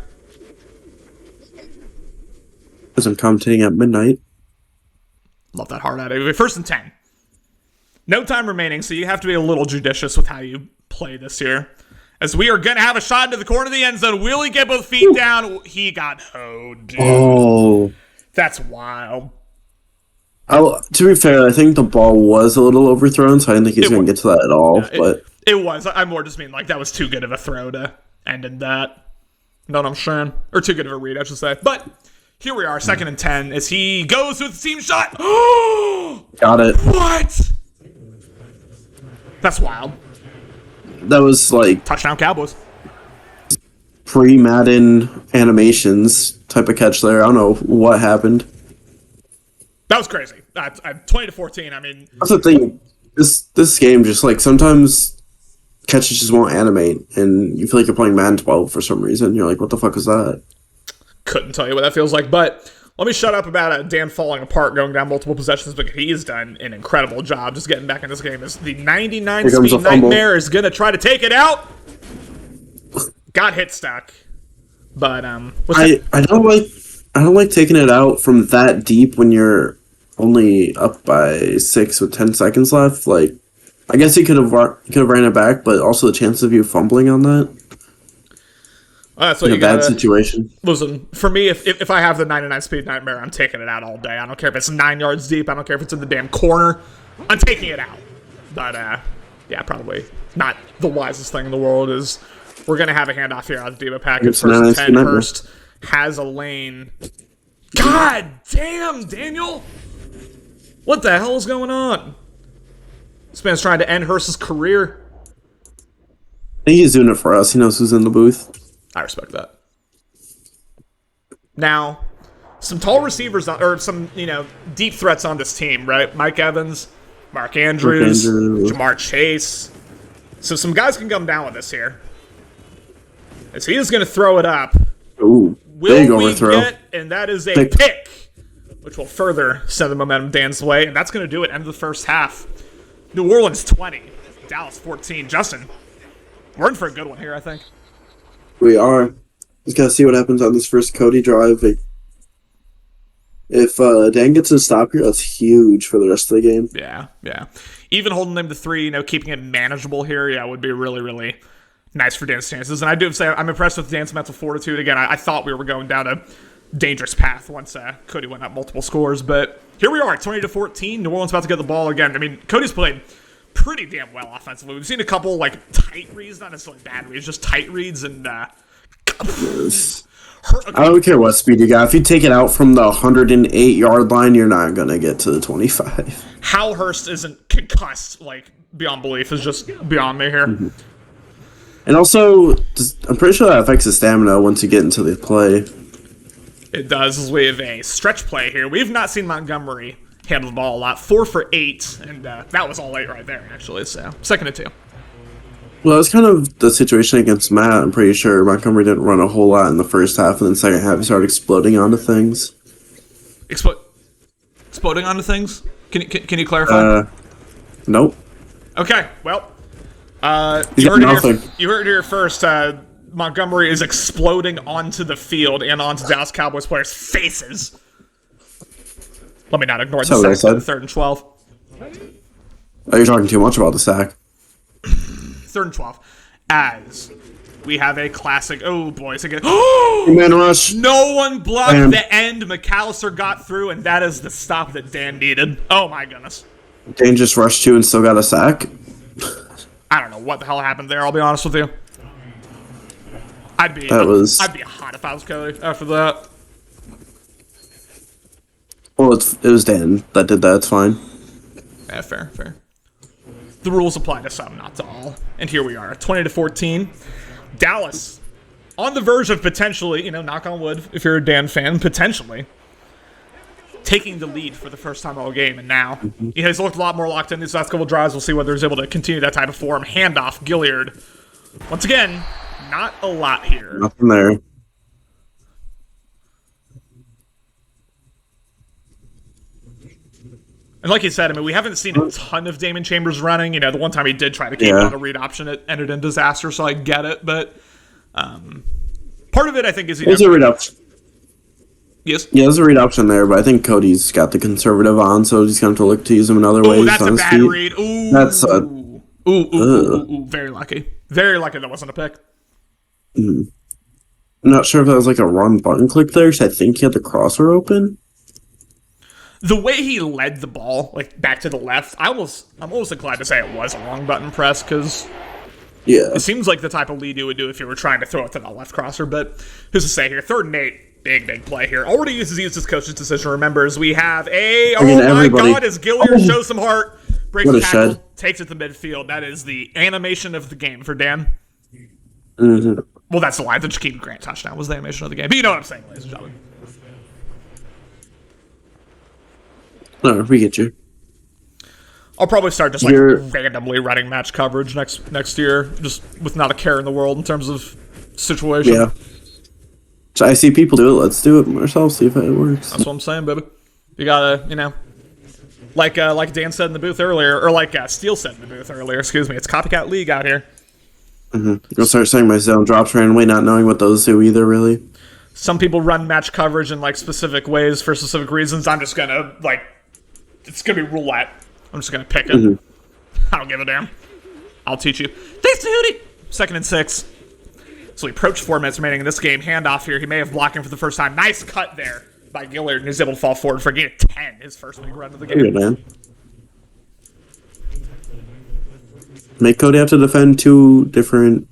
[SPEAKER 2] Because I'm commentating at midnight.
[SPEAKER 1] Love that hard out of you. 1st and 10. No time remaining, so you have to be a little judicious with how you play this year. As we are going to have a shot into the corner of the end zone. Will he get both feet down? He got hoed, dude.
[SPEAKER 2] Oh.
[SPEAKER 1] That's wild.
[SPEAKER 2] To be fair, I think the ball was a little overthrown, so I didn't think he's going to get to that at all. Yeah, but
[SPEAKER 1] it was. I more just mean, like, that was too good of a throw to end in that. Know what I'm saying? Or too good of a read, I should say. But here we are, 2nd and 10, as he goes with the team shot.
[SPEAKER 2] Got it.
[SPEAKER 1] What? That's wild.
[SPEAKER 2] That was like
[SPEAKER 1] touchdown Cowboys.
[SPEAKER 2] Pre-Madden animations type of catch there. I don't know what happened.
[SPEAKER 1] That was crazy. 20-14. I mean,
[SPEAKER 2] that's the thing. This game just like sometimes catches just won't animate, and you feel like you're playing Madden 12 for some reason. You're like, what the fuck is that?
[SPEAKER 1] Couldn't tell you what that feels like, but Let me shut up about Dan falling apart, going down multiple possessions, but he has done an incredible job just getting back in this game. As the 99 speed nightmare is going to try to take it out. Got hit stuck. But
[SPEAKER 2] I don't like taking it out from that deep when you're only up by 6 with 10 seconds left. Like, I guess he could have ran it back, but also the chance of you fumbling on that.
[SPEAKER 1] That's what
[SPEAKER 2] in
[SPEAKER 1] you
[SPEAKER 2] a bad situation.
[SPEAKER 1] Listen, for me, if I have the 99 speed nightmare, I'm taking it out all day. I don't care if it's 9 yards deep. I don't care if it's in the damn corner. I'm taking it out. But yeah, probably not the wisest thing in the world. Is we're gonna have a handoff here on the Diva package. First and 10. Hurst has a lane. God damn, Daniel! What the hell is going on? This man's trying to end Hurst's career.
[SPEAKER 2] I think he's doing it for us. He knows who's in the booth.
[SPEAKER 1] I respect that. Now, some tall receivers, or some, deep threats on this team, right? Mike Evans, Mark Andrews, Jamar Chase. So some guys can come down with this here. As he is going to throw it up.
[SPEAKER 2] Ooh, big overthrow.
[SPEAKER 1] And that is a pick, which will further send the momentum Dan's way. And that's going to do it. End of the first half. New Orleans 20, Dallas 14. Justin, we're in for a good one here, I think.
[SPEAKER 2] We are. Just gotta see what happens on this first Cody drive. If Dan gets a stop here, that's huge for the rest of the game.
[SPEAKER 1] Yeah. Even holding them to 3, keeping it manageable here, would be really, really nice for Dan's chances. And I do say I'm impressed with Dan's mental fortitude. Again, I thought we were going down a dangerous path once Cody went up multiple scores, but here we are, 20-14. New Orleans about to get the ball again. I mean, Cody's played pretty damn well offensively. We've seen a couple tight reads, not necessarily bad reads, just tight reads, and
[SPEAKER 2] I don't care what speed you got. If you take it out from the 108-yard line, you're not gonna get to the 25.
[SPEAKER 1] How Hurst isn't concussed beyond belief is just beyond me here.
[SPEAKER 2] Mm-hmm. And also, I'm pretty sure that affects his stamina once you get into the play.
[SPEAKER 1] It does, as we have a stretch play here. We've not seen Montgomery handle the ball a lot. 4 for 8, and that was all 8 right there, actually. So, 2nd and 2.
[SPEAKER 2] Well, it's kind of the situation against Matt. I'm pretty sure Montgomery didn't run a whole lot in the first half, and then second half he started exploding onto things.
[SPEAKER 1] Exploding onto things? Can you clarify?
[SPEAKER 2] Nope.
[SPEAKER 1] Okay, well,
[SPEAKER 2] you
[SPEAKER 1] heard it here first. Montgomery is exploding onto the field and onto Dallas Cowboys players' faces. Let me not ignore the sack on 3rd and 12.
[SPEAKER 2] Oh, you're talking too much about the sack.
[SPEAKER 1] 3rd and 12. As we have a classic. Oh, boys. Again.
[SPEAKER 2] Man rush.
[SPEAKER 1] No one blocked the end. McAllister got through, and that is the stop that Dan needed. Oh, my goodness.
[SPEAKER 2] Dan just rushed you and still got a sack?
[SPEAKER 1] I don't know what the hell happened there, I'll be honest with you. I'd be hot if I was Cody after that.
[SPEAKER 2] Well, it was Dan that did that. It's fine.
[SPEAKER 1] Yeah, fair. The rules apply to some, not to all. And here we are, 20-14. Dallas on the verge of potentially, knock on wood, if you're a Dan fan, potentially taking the lead for the first time all game. And now he's looked a lot more locked in these last couple drives. We'll see whether he's able to continue that type of form. Handoff, Gilliard. Once again, not a lot here.
[SPEAKER 2] Nothing there.
[SPEAKER 1] And like you said, we haven't seen a ton of Damon Chambers running. The one time he did try to keep it on a read option, it ended in disaster, so I get it. But part of it, I think, is...
[SPEAKER 2] There's a read option.
[SPEAKER 1] Yes?
[SPEAKER 2] Yeah, there's a read option there, but I think Cody's got the conservative on, so he's going to have to look to use him in other ways.
[SPEAKER 1] That's a bad read. Ooh.
[SPEAKER 2] That's
[SPEAKER 1] Ooh. Very lucky. Very lucky that wasn't a pick.
[SPEAKER 2] I'm not sure if that was a wrong button click there, because I think he had the crosser open.
[SPEAKER 1] The way he led the ball, back to the left, I'm almost inclined to say it was a wrong button press, because it seems like the type of lead you would do if you were trying to throw it to the left crosser, but who's to say here? 3rd and 8, big play here. Already uses his coach's decision. Remembers, we have my God, as Gilliard shows some heart, breaks the tackle, takes it to midfield. That is the animation of the game for Dan.
[SPEAKER 2] Mm-hmm.
[SPEAKER 1] Well, that's the line. The Jakeem Grant touchdown was the animation of the game. But you know what I'm saying, ladies and gentlemen.
[SPEAKER 2] No, we get you.
[SPEAKER 1] I'll probably start just randomly running match coverage next year, just with not a care in the world in terms of situation.
[SPEAKER 2] Yeah. I see people do it. Let's do it ourselves. See if it works.
[SPEAKER 1] That's what I'm saying, baby. You gotta, like Dan said in the booth earlier, or like Steele said in the booth earlier. Excuse me. It's copycat league out here.
[SPEAKER 2] I'll start saying my zone drops randomly, not knowing what those do either. Really.
[SPEAKER 1] Some people run match coverage in like specific ways for specific reasons. I'm just gonna it's gonna be roulette. I'm just gonna pick it. I don't give a damn. I'll teach you. Thanks to Hootie. 2nd and 6. So we approach 4 minutes remaining in this game. Handoff here. He may have blocked him for the first time. Nice cut there by Gillard, and he's able to fall forward for a gain of 10. His first big run of the game.
[SPEAKER 2] Good, man. Make Cody have to defend two different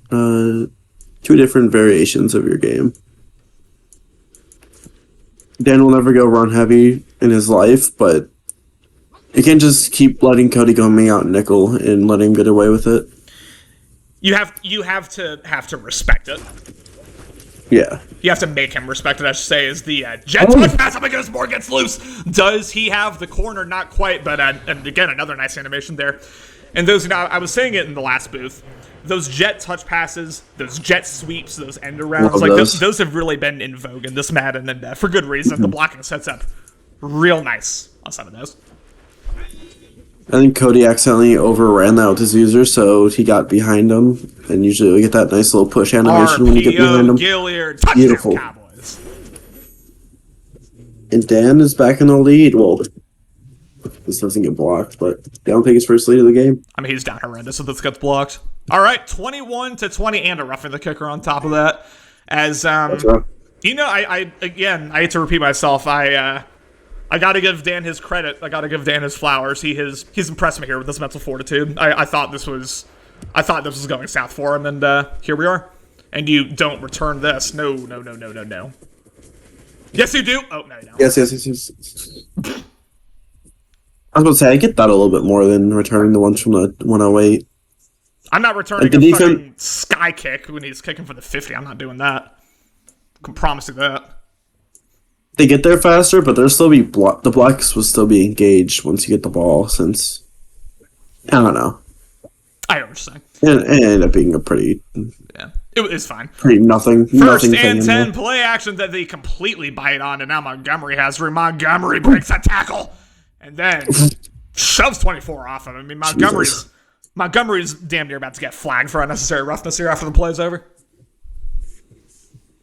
[SPEAKER 2] variations of your game. Dan will never go run heavy in his life, but you can't just keep letting Cody go me out nickel and let him get away with it.
[SPEAKER 1] You have to respect it.
[SPEAKER 2] Yeah.
[SPEAKER 1] You have to make him respect it, I should say, is the jet touch pass up against Moore gets loose. Does he have the corner? Not quite, but and again, another nice animation there. And those, I was saying it in the last booth, those jet touch passes, those jet sweeps, those end arounds, like those have really been in vogue in this Madden, and for good reason. The blocking sets up real nice on some of those.
[SPEAKER 2] I think Cody accidentally overran that with his user, so he got behind him, and usually we get that nice little push animation when you get behind him.
[SPEAKER 1] Gilliard, touchdown,
[SPEAKER 2] beautiful.
[SPEAKER 1] Cowboys.
[SPEAKER 2] And Dan is back in the lead. Well, this doesn't get blocked, but Dan will take his first lead of the game.
[SPEAKER 1] I mean, he's down horrendous if this gets blocked. All right, 21-20, and a roughing the kicker on top of that. As I hate to repeat myself. I got to give Dan his credit. I got to give Dan his flowers. He's impressed me here with this mental fortitude. I thought this was going south for him, and here we are. And you don't return this. No. Yes, you do. Oh no, you don't.
[SPEAKER 2] Yes. I was going to say, I get that a little bit more than returning the ones from the 108.
[SPEAKER 1] I'm not returning a fucking sky kick when he's kicking for the 50. I'm not doing that. I can promise you that.
[SPEAKER 2] They get there faster, but there'll still be the blocks will still be engaged once you get the ball, since I don't know.
[SPEAKER 1] I understand.
[SPEAKER 2] It ended up being a pretty
[SPEAKER 1] it's fine.
[SPEAKER 2] Pretty nothing.
[SPEAKER 1] First
[SPEAKER 2] nothing
[SPEAKER 1] and 10 play action that they completely bite on, and now Montgomery has room. Montgomery breaks a tackle, and then shoves 24 off him. I mean, Montgomery's damn near about to get flagged for unnecessary roughness here after the play's over.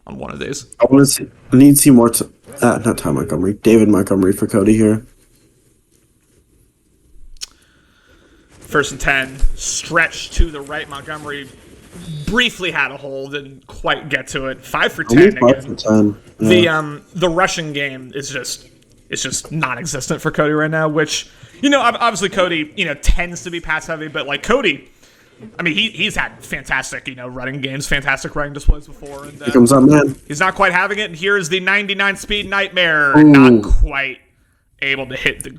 [SPEAKER 1] On one of these.
[SPEAKER 2] I need to see more. Not Ty Montgomery. David Montgomery for Cody here.
[SPEAKER 1] First and 10. Stretch to the right. Montgomery briefly had a hold. Didn't quite get to it. 5 for 10 again.
[SPEAKER 2] 5 for 10. Yeah.
[SPEAKER 1] The rushing game is just non-existent for Cody right now, which, obviously Cody, tends to be pass heavy, but like Cody, I mean, he's had fantastic, running games, fantastic running displays before. And,
[SPEAKER 2] Here comes that man.
[SPEAKER 1] He's not quite having it, and here is the 99 speed nightmare. Ooh. Not quite able to hit the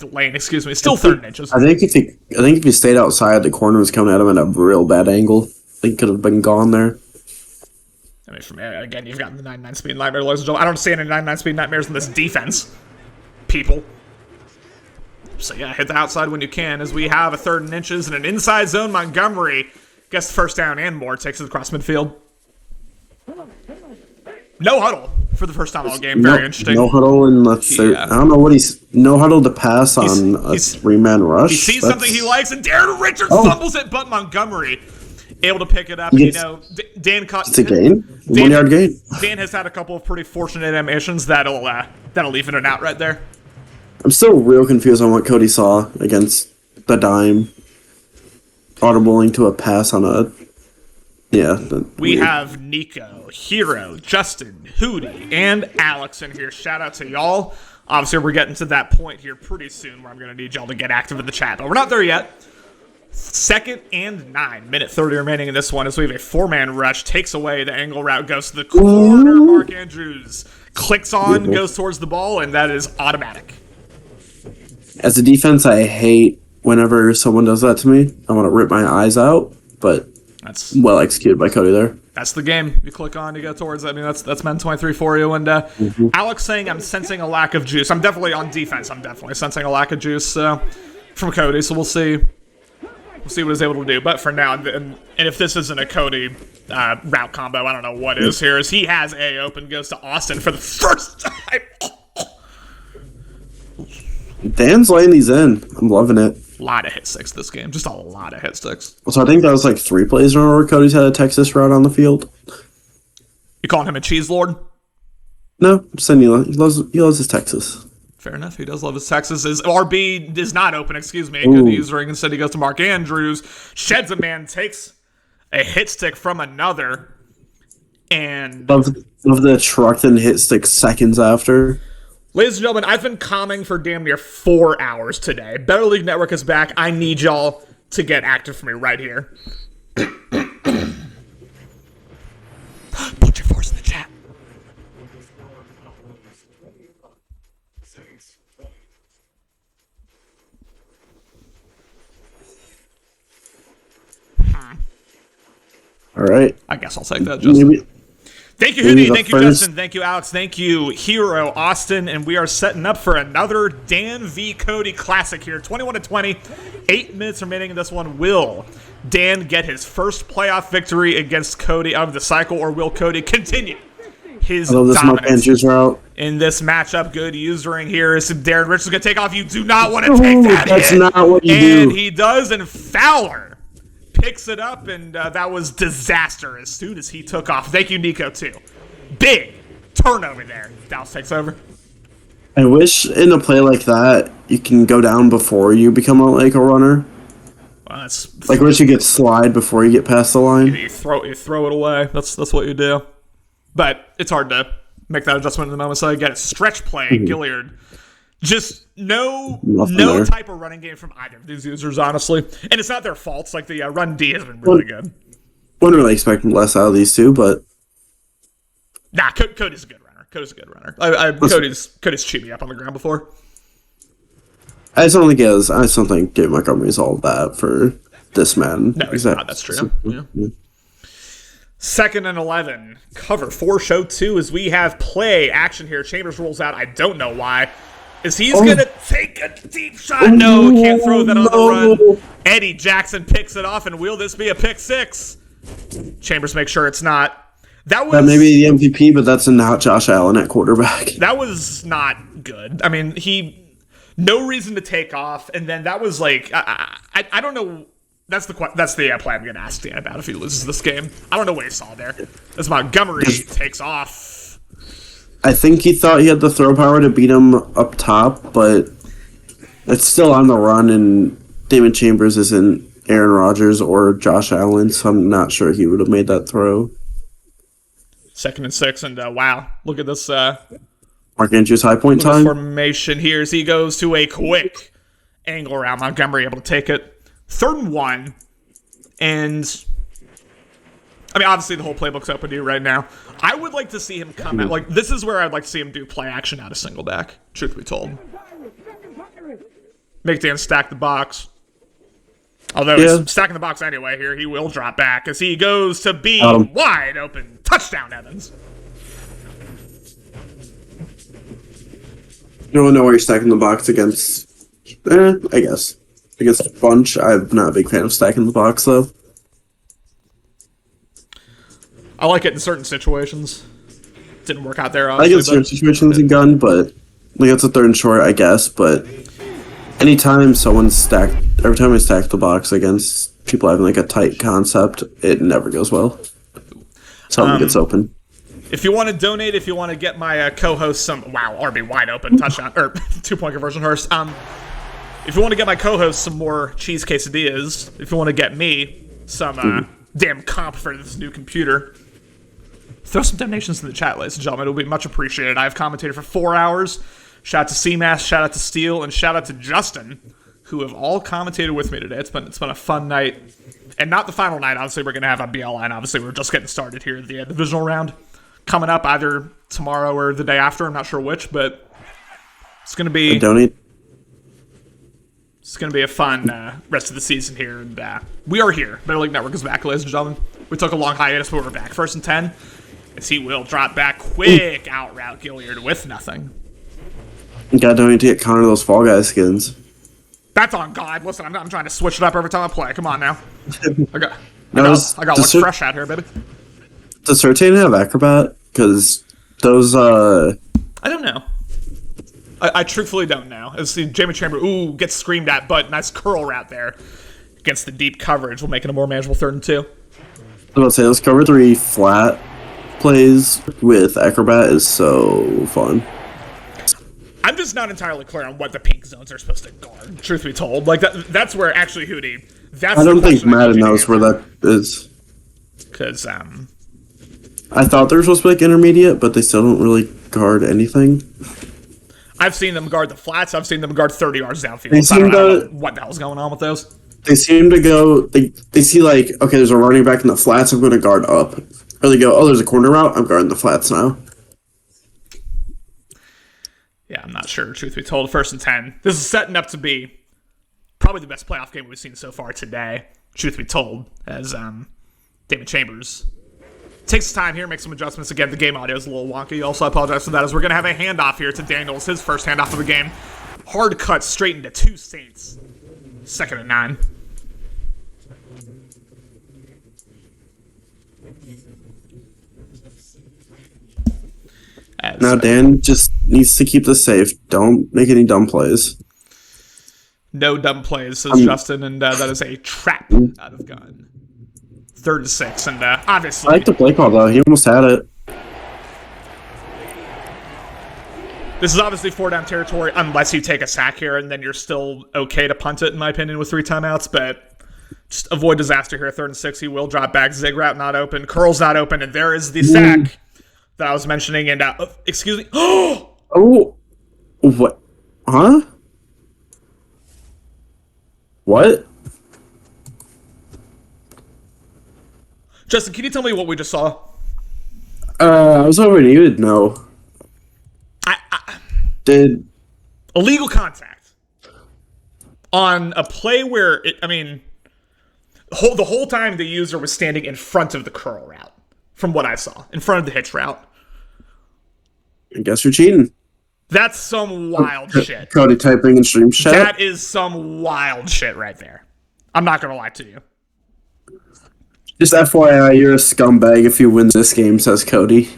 [SPEAKER 1] lane. Excuse me. Still 3rd inches.
[SPEAKER 2] I think if he stayed outside, the corner was coming at him at a real bad angle. I think could have been gone there.
[SPEAKER 1] I mean, again, you've got the 99 speed nightmare, ladies and gentlemen. I don't see any 99 speed nightmares in this defense, people. So yeah, hit the outside when you can, as we have a 3rd and inches and an inside zone. Montgomery gets the first down and more, takes it across midfield. No huddle for the first time all game. Very interesting.
[SPEAKER 2] No huddle, and I don't know what no huddle to pass on a 3-man rush.
[SPEAKER 1] He sees something he likes, and Darren Richards fumbles it, but Montgomery able to pick it up. Dan caught. It's
[SPEAKER 2] a gain. 1-yard gain.
[SPEAKER 1] Dan has had a couple of pretty fortunate animations that'll even it out right there.
[SPEAKER 2] I'm still real confused on what Cody saw against the dime. Audibling to a pass on a... Yeah.
[SPEAKER 1] We have Nico, Hero, Justin, Hootie, and Alex in here. Shout out to y'all. Obviously, we're getting to that point here pretty soon where I'm going to need y'all to get active in the chat, but we're not there yet. 2nd and 9. Minute 30 remaining in this one as we have a 4-man rush. Takes away the angle route, goes to the corner. Mark Andrews clicks on, goes towards the ball, and that is automatic.
[SPEAKER 2] As a defense, I hate whenever someone does that to me. I want to rip my eyes out, but that's well executed by Cody there.
[SPEAKER 1] That's the game. You click on, you go towards. I mean, that's Men 23 for you. And Alex saying, I'm sensing a lack of juice. I'm definitely on defense. I'm definitely sensing a lack of juice from Cody, so we'll see see what he's able to do. But for now, and if this isn't a Cody route combo, I don't know what is here. As he has A open, goes to Austin for the first time.
[SPEAKER 2] Dan's laying these in. I'm loving it.
[SPEAKER 1] A lot of hit sticks this game. Just a lot of hit sticks.
[SPEAKER 2] So I think that was like 3 plays in a row where Cody's had a Texas route on the field.
[SPEAKER 1] You calling him a cheese lord?
[SPEAKER 2] No, I'm saying he loves his Texas.
[SPEAKER 1] Fair enough. He does love his Texas. His RB is not open, excuse me. Good use ring. Instead, he goes to Mark Andrews. Sheds a man, takes a hit stick from another. And
[SPEAKER 2] Love the truck and hit stick seconds after.
[SPEAKER 1] Ladies and gentlemen, I've been calming for damn near 4 hours today. Better League Network is back. I need y'all to get active for me right here. Put your force in the chat.
[SPEAKER 2] All right.
[SPEAKER 1] I guess I'll take that, Justin. Thank you, Hoodie. Thank you, Justin. Thank you, Alex. Thank you, Hero Austin. And we are setting up for another Dan v. Cody classic here. 21-20. 8 minutes remaining in this one. Will Dan get his first playoff victory against Cody of the cycle, or will Cody continue his dominance in this matchup? Good usering here. Darren Richards is going to take off. You do not want to take that
[SPEAKER 2] That's
[SPEAKER 1] hit.
[SPEAKER 2] Not what you do.
[SPEAKER 1] And he does, and Fowler picks it up, and that was disaster as soon as he took off. Thank you, Nico, too. Big turnover there. Dallas takes over.
[SPEAKER 2] I wish in a play like that, you can go down before you become a runner.
[SPEAKER 1] Well, that's
[SPEAKER 2] like, wish you get slide before you get past the line.
[SPEAKER 1] You throw it away. That's what you do. But it's hard to make that adjustment in the moment, so I get a stretch play. Gilliard. Just no type of running game from either of these users, honestly. And it's not their fault. It's like the run D has been really good.
[SPEAKER 2] Wouldn't really expect less out of these two, but...
[SPEAKER 1] Nah, Cody's a good runner. Cody's chewed me up on the ground before.
[SPEAKER 2] I just don't think David Montgomery's all that for this man.
[SPEAKER 1] No, he's not. That's true. Yeah. 2nd and 11. Cover 4, show 2 as we have play action here. Chambers rolls out. I don't know why. Is he's going to take a deep shot? No, can't throw that on the run. Eddie Jackson picks it off, and will this be a pick 6? Chambers makes sure it's not. That
[SPEAKER 2] may be the MVP, but that's not Josh Allen at quarterback.
[SPEAKER 1] That was not good. I mean, no reason to take off, and then that was like, I don't know. That's the play I'm going to ask Dan about if he loses this game. I don't know what he saw there. As Montgomery takes off.
[SPEAKER 2] I think he thought he had the throw power to beat him up top, but it's still on the run, and Damon Chambers isn't Aaron Rodgers or Josh Allen, so I'm not sure he would have made that throw.
[SPEAKER 1] 2nd and 6, and wow, look at this.
[SPEAKER 2] Mark Andrews high point time.
[SPEAKER 1] Formation here as he goes to a quick angle around. Montgomery able to take it. 3rd and 1, and I mean, obviously the whole playbook's open to you right now. I would like to see him come out. Like, this is where I'd like to see him do play action out of single back, truth be told. Make Dan stack the box. Although he's stacking the box anyway here, he will drop back as he goes to be wide open. Touchdown, Evans.
[SPEAKER 2] You don't know where you're stacking the box against. I guess. Against a bunch. I'm not a big fan of stacking the box, though.
[SPEAKER 1] I like it in certain situations. Didn't work out there,
[SPEAKER 2] obviously. I like it in certain situations in gun, but like it's a 3rd and short, I guess. But anytime every time I stack the box against people having like a tight concept, it never goes well. Something gets open.
[SPEAKER 1] If you want to donate, if you want to get my co-host some RB wide open touchdown or 2-point conversion Hurst. If you want to get my co-host some more cheese quesadillas, if you want to get me some damn comp for this new computer, throw some donations in the chat, ladies and gentlemen. It will be much appreciated. I've commentated for 4 hours. Shout out to CMAS, shout out to Steele, and shout out to Justin, who have all commentated with me today. It's been a fun night. And not the final night. Obviously, we're going to have a BL line. Obviously, we're just getting started here at the divisional round. Coming up either tomorrow or the day after. I'm not sure which, but it's going to be... It's going to be a fun rest of the season here. And we are here. Better League Network is back, ladies and gentlemen. We took a long hiatus, but we're back. 1st and 10. As he will drop back quick out route Gilliard with nothing.
[SPEAKER 2] You got to donate to get counter those Fall Guy skins.
[SPEAKER 1] That's on God. Listen, I'm trying to switch it up every time I play. Come on now. I got one fresh out here, baby.
[SPEAKER 2] Does Sertain have Acrobat? Because those,
[SPEAKER 1] I don't know. I truthfully don't know. As the Jamie Chamber, gets screamed at, but nice curl route there against the deep coverage will make it a more manageable 3rd and 2.
[SPEAKER 2] I was about to say, those cover 3 flat plays with Acrobat is so fun.
[SPEAKER 1] I'm just not entirely clear on what the pink zones are supposed to guard, truth be told. Like, that's where, actually, Hootie, that's
[SPEAKER 2] I don't think Madden knows where that is.
[SPEAKER 1] Because,
[SPEAKER 2] I thought they were supposed to be like intermediate, but they still don't really guard anything.
[SPEAKER 1] I've seen them guard the flats. I've seen them guard 30 yards downfield. So I don't know what the hell's going on with those.
[SPEAKER 2] They seem to go, they see like, okay, there's a running back in the flats, I'm going to guard up. Or they go, oh, there's a corner route, I'm guarding the flats now.
[SPEAKER 1] Yeah, I'm not sure, truth be told. 1st and 10. This is setting up to be probably the best playoff game we've seen so far today, truth be told, as David Chambers takes his time here, makes some adjustments. Again, the game audio is a little wonky. Also, I apologize for that, as we're going to have a handoff here to Daniels, his first handoff of the game. Hard cut straight into 2 Saints. 2nd and 9.
[SPEAKER 2] Now, Dan just needs to keep this safe. Don't make any dumb plays.
[SPEAKER 1] No dumb plays, says Justin, and that is a trap out of gun. 3rd and 6, and obviously...
[SPEAKER 2] I like the play call, though. He almost had it.
[SPEAKER 1] This is obviously 4-down territory, unless you take a sack here, and then you're still okay to punt it, in my opinion, with 3 timeouts, but just avoid disaster here. 3rd and 6, he will drop back. Zig route not open. Curl's not open, and there is the sack that I was mentioning, and, excuse me.
[SPEAKER 2] Oh! What? Huh? What?
[SPEAKER 1] Justin, can you tell me what we just saw?
[SPEAKER 2] I was hoping you would know. Did
[SPEAKER 1] illegal contact on a play where the whole time the user was standing in front of the curl route, from what I saw, in front of the hitch route.
[SPEAKER 2] I guess you're cheating.
[SPEAKER 1] That's some wild shit.
[SPEAKER 2] Cody typing in stream chat.
[SPEAKER 1] That is some wild shit right there. I'm not gonna lie to you.
[SPEAKER 2] Just FYI, you're a scumbag if you win this game, says Cody.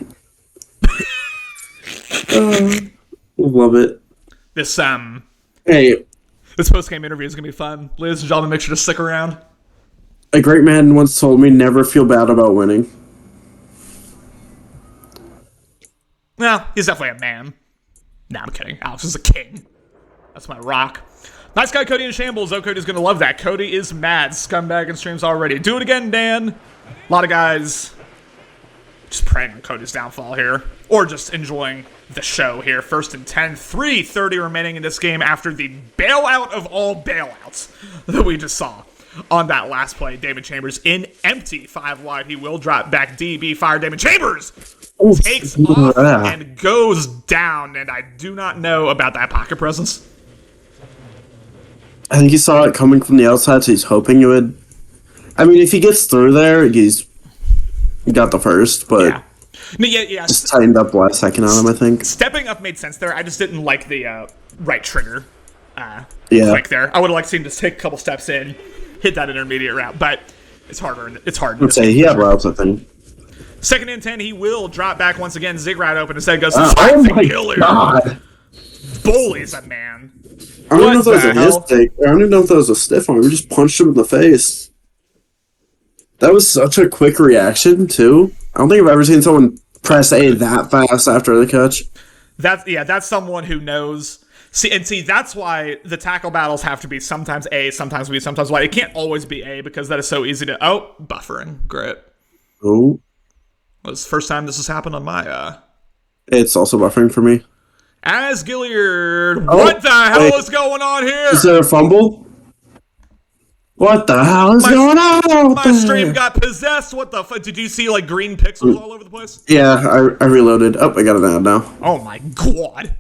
[SPEAKER 2] Love it.
[SPEAKER 1] This
[SPEAKER 2] This
[SPEAKER 1] post-game interview is gonna be fun. Ladies and gentlemen, make sure to stick around.
[SPEAKER 2] A great man once told me, never feel bad about winning.
[SPEAKER 1] Well, he's definitely a man. Nah, I'm kidding. Alex is a king. That's my rock. Nice guy, Cody in shambles. Oh, Cody's gonna love that. Cody is mad. Scumbag in streams already. Do it again, Dan. A lot of guys just praying on Cody's downfall here. Or just enjoying the show here. 1st and 10. 3:30 remaining in this game after the bailout of all bailouts that we just saw on that last play. David Chambers in empty 5 wide. He will drop back. DB fire. David Chambers takes off and goes down. And I do not know about that pocket presence.
[SPEAKER 2] I think he saw it coming from the outside, so he's hoping it would. I mean, if he gets through there, he got the first, but
[SPEAKER 1] yeah. No, yeah.
[SPEAKER 2] Just tightened up last second on him, I think.
[SPEAKER 1] Stepping up made sense there. I just didn't like the right trigger click there. I would have liked to see him just take a couple steps in, hit that intermediate route, but it's harder. It's hard.
[SPEAKER 2] Let's say he had routes, I think.
[SPEAKER 1] 2nd and 10, he will drop back once again. Zig route open. Instead goes
[SPEAKER 2] oh my God.
[SPEAKER 1] Bullies a man.
[SPEAKER 2] I don't know if that was a mistake. I don't even know if that was a stiff arm. We just punched him in the face. That was such a quick reaction, too. I don't think I've ever seen someone press A that fast after the catch.
[SPEAKER 1] That's someone who knows. See, that's why the tackle battles have to be sometimes A, sometimes B, sometimes Y. It can't always be A because that is so easy to... Oh, buffering. Great.
[SPEAKER 2] Oh.
[SPEAKER 1] Well, it's the first time this has happened on my...
[SPEAKER 2] It's also buffering for me.
[SPEAKER 1] As Gilliard, what the hell is going on here?
[SPEAKER 2] Is there a fumble? What the hell is going on?
[SPEAKER 1] My stream got possessed. What the fuck? Did you see like green pixels all over the place?
[SPEAKER 2] Yeah, I reloaded. Oh, I got it out now.
[SPEAKER 1] Oh my God.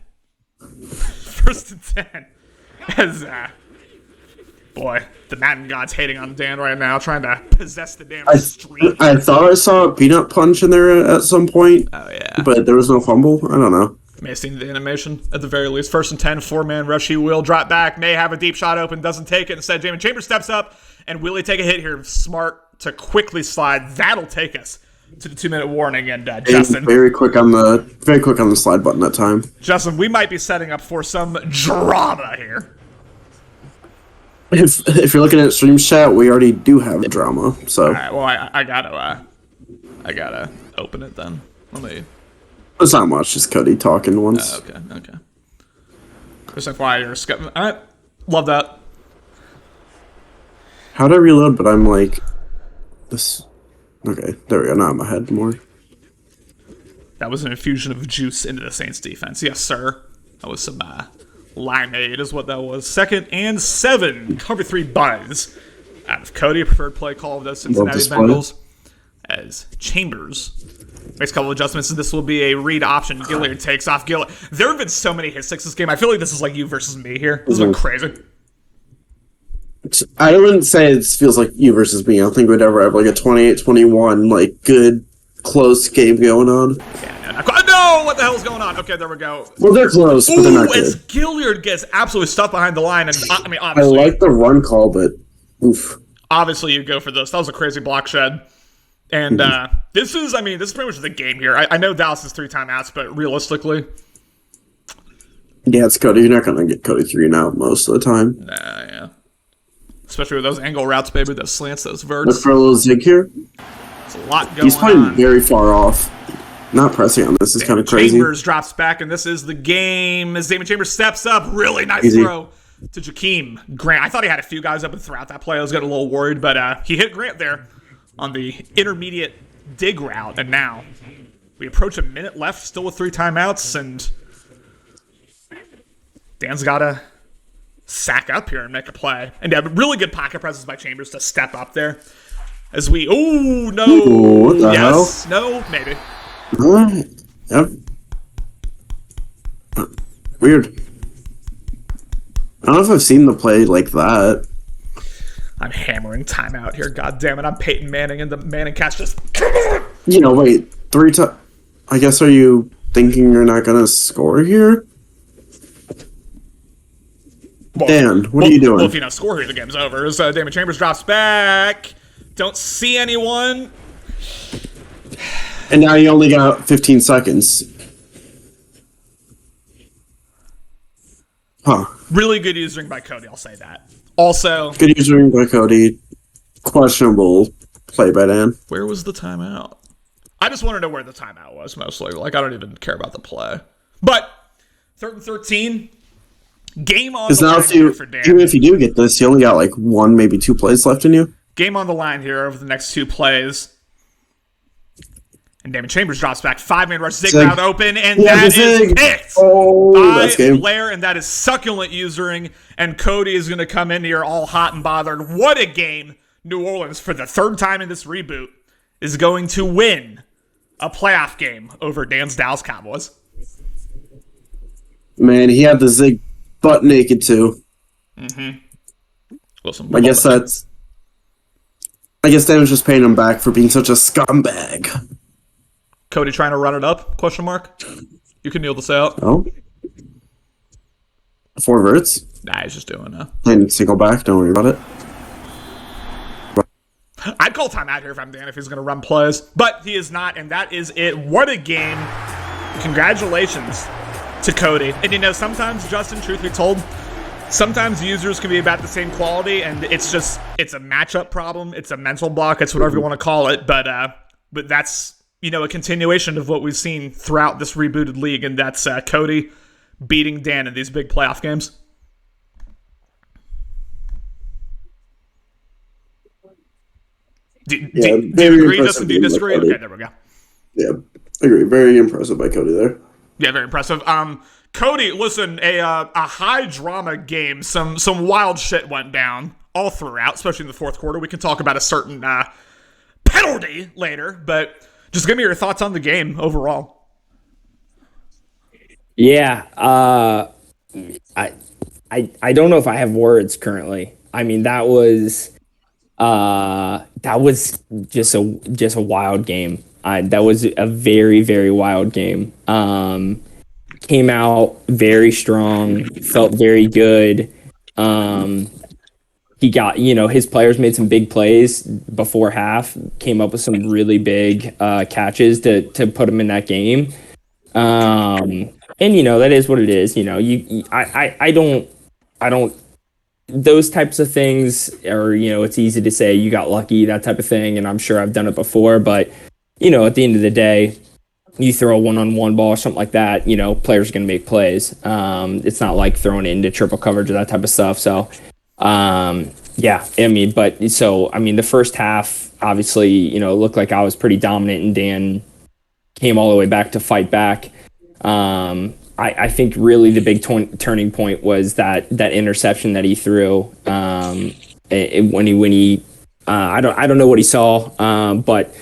[SPEAKER 1] 1st and 10. As boy, the Madden gods hating on Dan right now, trying to possess the damn stream.
[SPEAKER 2] I thought I saw a peanut punch in there at some point.
[SPEAKER 1] Oh yeah.
[SPEAKER 2] But there was no fumble. I don't know.
[SPEAKER 1] may have seen the animation at the very least. 1st and 10, 4-man rush. He will drop back. May have a deep shot open. Doesn't take it. Instead, Jamin Chambers steps up. And will he take a hit here? Smart to quickly slide. That'll take us to the 2-minute warning. And Justin,
[SPEAKER 2] very quick on the slide button that time.
[SPEAKER 1] Justin, we might be setting up for some drama here.
[SPEAKER 2] If you're looking at stream chat, we already do have drama. So,
[SPEAKER 1] all right, well, I gotta open it then. Let me.
[SPEAKER 2] It's not much. Just Cody talking once.
[SPEAKER 1] Okay. Just like why you're all right, love that.
[SPEAKER 2] How'd I reload? But I'm like, this. Okay, there we go. Now I'm ahead more.
[SPEAKER 1] That was an infusion of juice into the Saints defense. Yes, sir. That was some limeade is what that was. 2nd and 7. Cover 3 buzz out of Cody. Preferred play call of the Cincinnati Bengals. As Chambers makes a couple of adjustments, and this will be a read option. Gilliard takes off. There have been so many hit sticks this game. I feel like this is like you versus me here. This has been crazy.
[SPEAKER 2] I wouldn't say it feels like you versus me. I don't think we'd ever have like a 28-21, like, good, close game going on.
[SPEAKER 1] Yeah, no, what the hell's going on? Okay, there we go.
[SPEAKER 2] Well, they're close, but they're not good.
[SPEAKER 1] As Gilliard gets absolutely stuffed behind the line, and I mean,
[SPEAKER 2] I
[SPEAKER 1] obviously,
[SPEAKER 2] like the run call, but oof.
[SPEAKER 1] Obviously, you go for this. That was a crazy block shed. And this is pretty much the game here. I know Dallas is 3 timeouts, but realistically,
[SPEAKER 2] yeah, it's Cody. You're not gonna get Cody 3 and out most of the time.
[SPEAKER 1] Nah, yeah. Especially with those angle routes, baby, those slants, those verts.
[SPEAKER 2] Look for a little zig here.
[SPEAKER 1] There's a lot going on.
[SPEAKER 2] He's playing very far off. Not pressing on this is kind of crazy.
[SPEAKER 1] Chambers drops back, and this is the game as Damon Chambers steps up. Really nice throw to Jakeem Grant. I thought he had a few guys up and throughout that play. I was getting a little worried, but he hit Grant there on the intermediate dig route. And now we approach a minute left, still with 3 timeouts, and Dan's got to sack up here and make a play. And have really good pocket presence by Chambers to step up there. As we, oh, no.
[SPEAKER 2] Ooh, what the
[SPEAKER 1] yes,
[SPEAKER 2] hell?
[SPEAKER 1] no, maybe.
[SPEAKER 2] Yep. Weird. I don't know if I've seen the play like that.
[SPEAKER 1] I'm hammering timeout here. God damn it. I'm Peyton Manning, and the Manning cast just...
[SPEAKER 2] Wait. 3 times. I guess, are you thinking you're not going to score here?
[SPEAKER 1] Well,
[SPEAKER 2] Dan, what are you doing?
[SPEAKER 1] Well, if you don't score here, the game's over. So Damon Chambers drops back. Don't see anyone.
[SPEAKER 2] And now you only got 15 seconds. Huh.
[SPEAKER 1] Really good using by Cody, I'll say that. Also,
[SPEAKER 2] good using by Cody. Questionable play by Dan.
[SPEAKER 1] Where was the timeout? I just want to know where the timeout was, mostly. Like, I don't even care about the play. But, 3rd and 13, game on the line here for Dan.
[SPEAKER 2] Even if you do get this, you only got like 1, maybe 2 plays left in you.
[SPEAKER 1] Game on the line here over the next 2 plays. And Damon Chambers drops back. 5-man rush, zig route open, and that is picked by Blair, and that is succulent usering, and Cody is going to come in here all hot and bothered. What a game. New Orleans, for the 3rd time in this reboot, is going to win a playoff game over Dan's Dallas Cowboys.
[SPEAKER 2] Man, he had the zig butt naked too.
[SPEAKER 1] Mm-hmm.
[SPEAKER 2] Wilson, I guess Dan was just paying him back for being such a scumbag.
[SPEAKER 1] Cody trying to run it up? Question mark. You can kneel this out.
[SPEAKER 2] Oh. 4 verts?
[SPEAKER 1] Nah, he's just doing that.
[SPEAKER 2] Playing single back, don't worry about it.
[SPEAKER 1] I'd call timeout here if I'm Dan, if he's going to run plays. But he is not, and that is it. What a game. Congratulations to Cody. And sometimes, Justin, truth be told, sometimes users can be about the same quality, and it's a matchup problem. It's a mental block. It's whatever you want to call it. But that's... a continuation of what we've seen throughout this rebooted league, and that's Cody beating Dan in these big playoff games. Do you agree, Justin? Do you disagree? Okay, there we go.
[SPEAKER 2] Yeah, I agree. Very impressive by Cody there.
[SPEAKER 1] Yeah, very impressive. Cody, listen, a high drama game. Some wild shit went down all throughout, especially in the 4th quarter. We can talk about a certain penalty later, but just give me your thoughts on the game overall.
[SPEAKER 3] Yeah, I don't know if I have words currently. I mean, that was just a wild game. That was a very, very wild game. came out very strong, felt very good. He got, his players made some big plays before half, came up with some really big catches to put him in that game. And that is what it is. I don't, those types of things are, it's easy to say you got lucky, that type of thing. And I'm sure I've done it before, but at the end of the day, you throw a one-on-one ball or something like that, players are going to make plays. It's not like throwing it into triple coverage or that type of stuff. So, yeah, the first half, obviously, looked like I was pretty dominant and Dan came all the way back to fight back. I think really the big turning point was that interception that he threw when he I don't know what he saw, but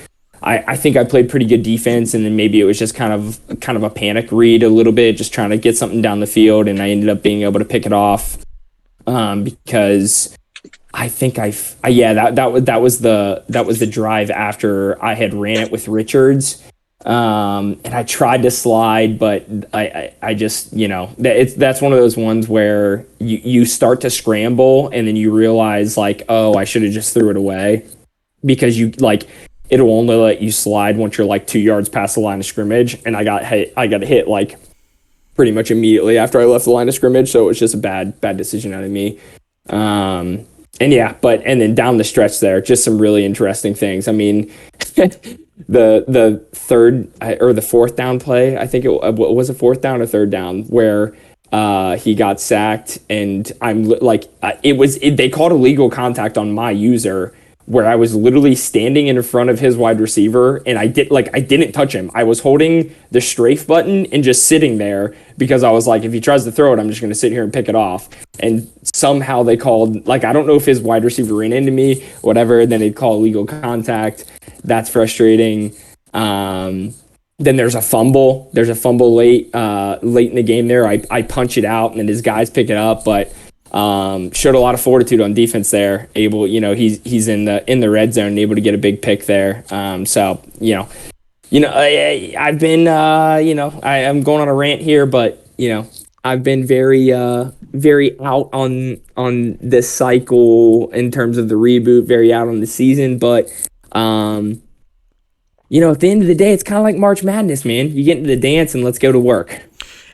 [SPEAKER 3] I think I played pretty good defense, and then maybe it was just kind of a panic read a little bit, just trying to get something down the field, and I ended up being able to pick it off because I think that was the drive after I had ran it with Richards. And I tried to slide, but I just, that's one of those ones where you start to scramble and then you realize like, oh, I should have just threw it away, because it'll only let you slide once you're like 2 yards past the line of scrimmage. And I got hit like pretty much immediately after I left the line of scrimmage. So it was just a bad decision out of me. And then down the stretch there, just some really interesting things. I mean, the third or the fourth down play, I think it was a fourth down or third down, where he got sacked, and I'm like, they called illegal contact on my user, where I was literally standing in front of his wide receiver, and I didn't touch him. I was holding the strafe button and just sitting there, because I was like, if he tries to throw it, I'm just going to sit here and pick it off. And somehow they called, I don't know if his wide receiver ran into me, whatever, then they'd call illegal contact. That's frustrating. Then there's a fumble. There's a fumble late in the game there. I punch it out, and then his guys pick it up, but showed a lot of fortitude on defense there. Able, he's in the red zone, able to get a big pick there. I've been, I'm going on a rant here, but I've been very out on this cycle in terms of the reboot, very out on the season, but at the end of the day, it's kind of like March Madness, man. You get into the dance and let's go to work.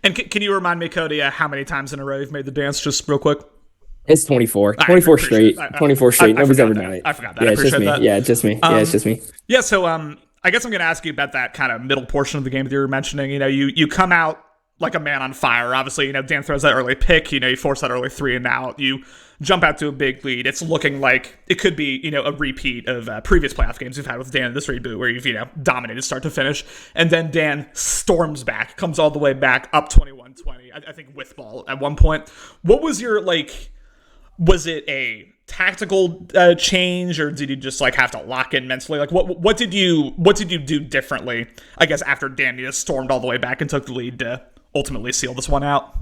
[SPEAKER 1] And can you remind me, Cody, how many times in a row you've made the dance, just real quick?
[SPEAKER 3] It's 24. 24 straight. 24 straight. Nobody's ever done it.
[SPEAKER 1] I forgot that.
[SPEAKER 3] Yeah,
[SPEAKER 1] I
[SPEAKER 3] it's just
[SPEAKER 1] appreciate
[SPEAKER 3] me.
[SPEAKER 1] that.
[SPEAKER 3] Yeah, it's just me. It's just me.
[SPEAKER 1] Yeah, so I guess I'm going to ask you about that kind of middle portion of the game that you were mentioning. You come out like a man on fire. Obviously, Dan throws that early pick. You force that early 3 and out. You jump out to a big lead. It's looking like it could be, a repeat of previous playoff games we've had with Dan in this reboot, where you've, dominated start to finish. And then Dan storms back, comes all the way back up 21-20. I think with ball at one point. What was your, was it a tactical change, or did you just have to lock in mentally? What did you do differently, I guess, after Dan just stormed all the way back and took the lead to ultimately seal this one out?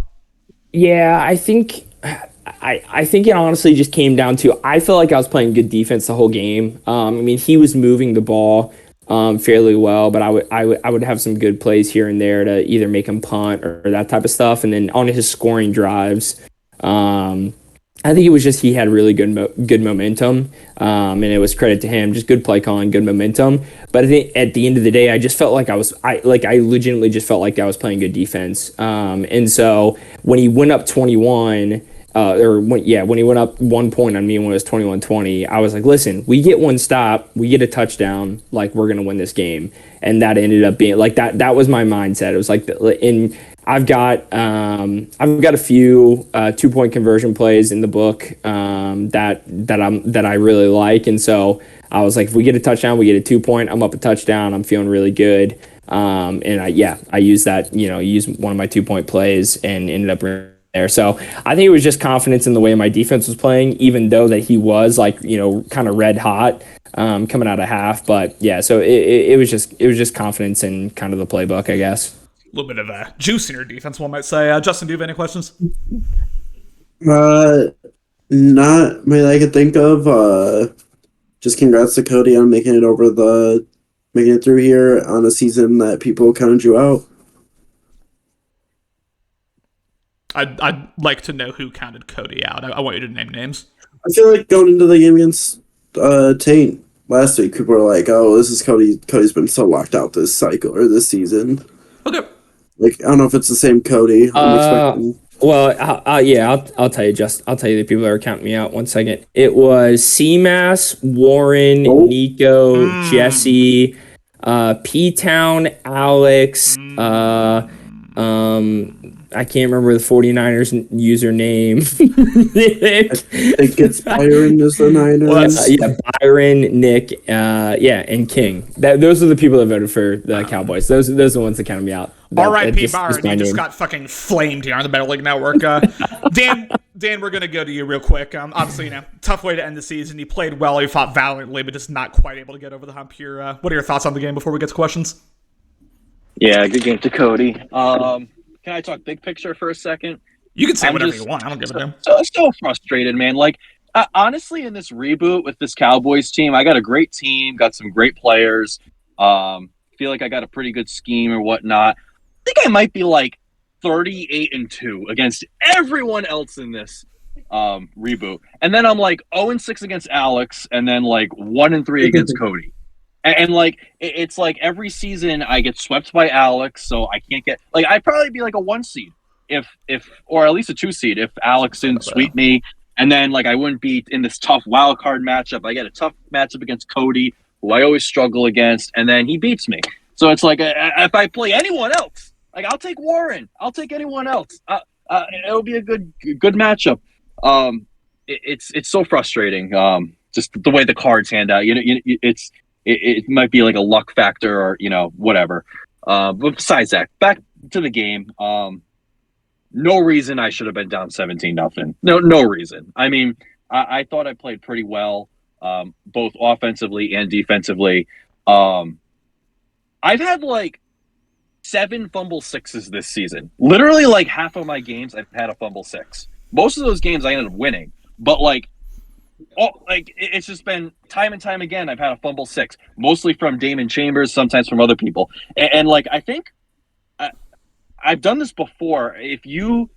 [SPEAKER 3] Yeah, I think it honestly just came down to, I felt like I was playing good defense the whole game. He was moving the ball fairly well, but I would have some good plays here and there to either make him punt or that type of stuff. And then on his scoring drives, I think it was just he had really good momentum, and it was credit to him, just good play calling, good momentum. But I think at the end of the day, I just felt like I legitimately just felt like I was playing good defense. And so when he went up 21, when he went up 1 point on me when it was 21-20, I was like, listen, we get one stop, we get a touchdown, we're gonna win this game. And that ended up being that. That was my mindset. It was I've got a few 2-point conversion plays in the book that I really like, and so I was like, if we get a touchdown, we get a 2-point. I'm up a touchdown. I'm feeling really good, and I used that. Used one of my 2-point plays and ended up there. So I think it was just confidence in the way my defense was playing, even though that he was kind of red hot coming out of half. But yeah, so it was just confidence in kind of the playbook, I guess.
[SPEAKER 1] A little bit of a juice in your defense, one might say. Justin, do you have any questions?
[SPEAKER 2] Not that I could think of. Just congrats to Cody on making it through here on a season that people counted you out.
[SPEAKER 1] I'd like to know who counted Cody out. I want you to name names.
[SPEAKER 2] I feel like going into the game against Taint last week, people were like, "Oh, this is Cody. Cody's been so locked out this cycle or this season."
[SPEAKER 1] Okay.
[SPEAKER 2] Like, I don't know if it's the same Cody. I'm expecting.
[SPEAKER 3] Well, I'll tell you. I'll tell you the people that are counting me out. 1 second. It was CMAS, Warren, Nico, Jesse, P Town, Alex. I can't remember the 49ers username.
[SPEAKER 2] I think it's Byron is the Niners.
[SPEAKER 3] Yeah, Byron, Nick, and King. Those are the people that voted for the Cowboys. Those are the ones that counted me out.
[SPEAKER 1] R.I.P. Byron, you just got fucking flamed here on the Better League Network. Dan, we're gonna go to you real quick. Obviously, tough way to end the season. You played well, you fought valiantly, but just not quite able to get over the hump here. What are your thoughts on the game before we get to questions?
[SPEAKER 4] Yeah, good game to Cody. Can I talk big picture for a second?
[SPEAKER 1] You can say whatever you want. I don't give a damn.
[SPEAKER 4] So frustrated, man. Like, honestly, in this reboot with this Cowboys team, I got a great team, got some great players. Feel like I got a pretty good scheme or whatnot. I think I might be like 38-2 against everyone else in this reboot, and then I'm like 0-6 against Alex, and then like 1-3 against Cody. And like it's like every season I get swept by Alex, so I can't get like I'd probably be like a 1 seed if or at least a 2 seed if Alex didn't sweep me, and then like I wouldn't be in this tough wild card matchup. I get a tough matchup against Cody, who I always struggle against, and then he beats me. So it's like if I play anyone else, like I'll take Warren, I'll take anyone else. It'll be a good matchup. It's so frustrating. Just the way the cards hand out. It might be like a luck factor or, whatever. But besides that, back to the game. No reason I should have been down 17-0. No reason. I mean, I thought I played pretty well, both offensively and defensively. I've had like 7 fumble sixes this season. Literally like half of my games I've had a fumble six. Most of those games I ended up winning. But it's just been time and time again I've had a fumble six, mostly from Damon Chambers, sometimes from other people. And like I think I've done this before. If you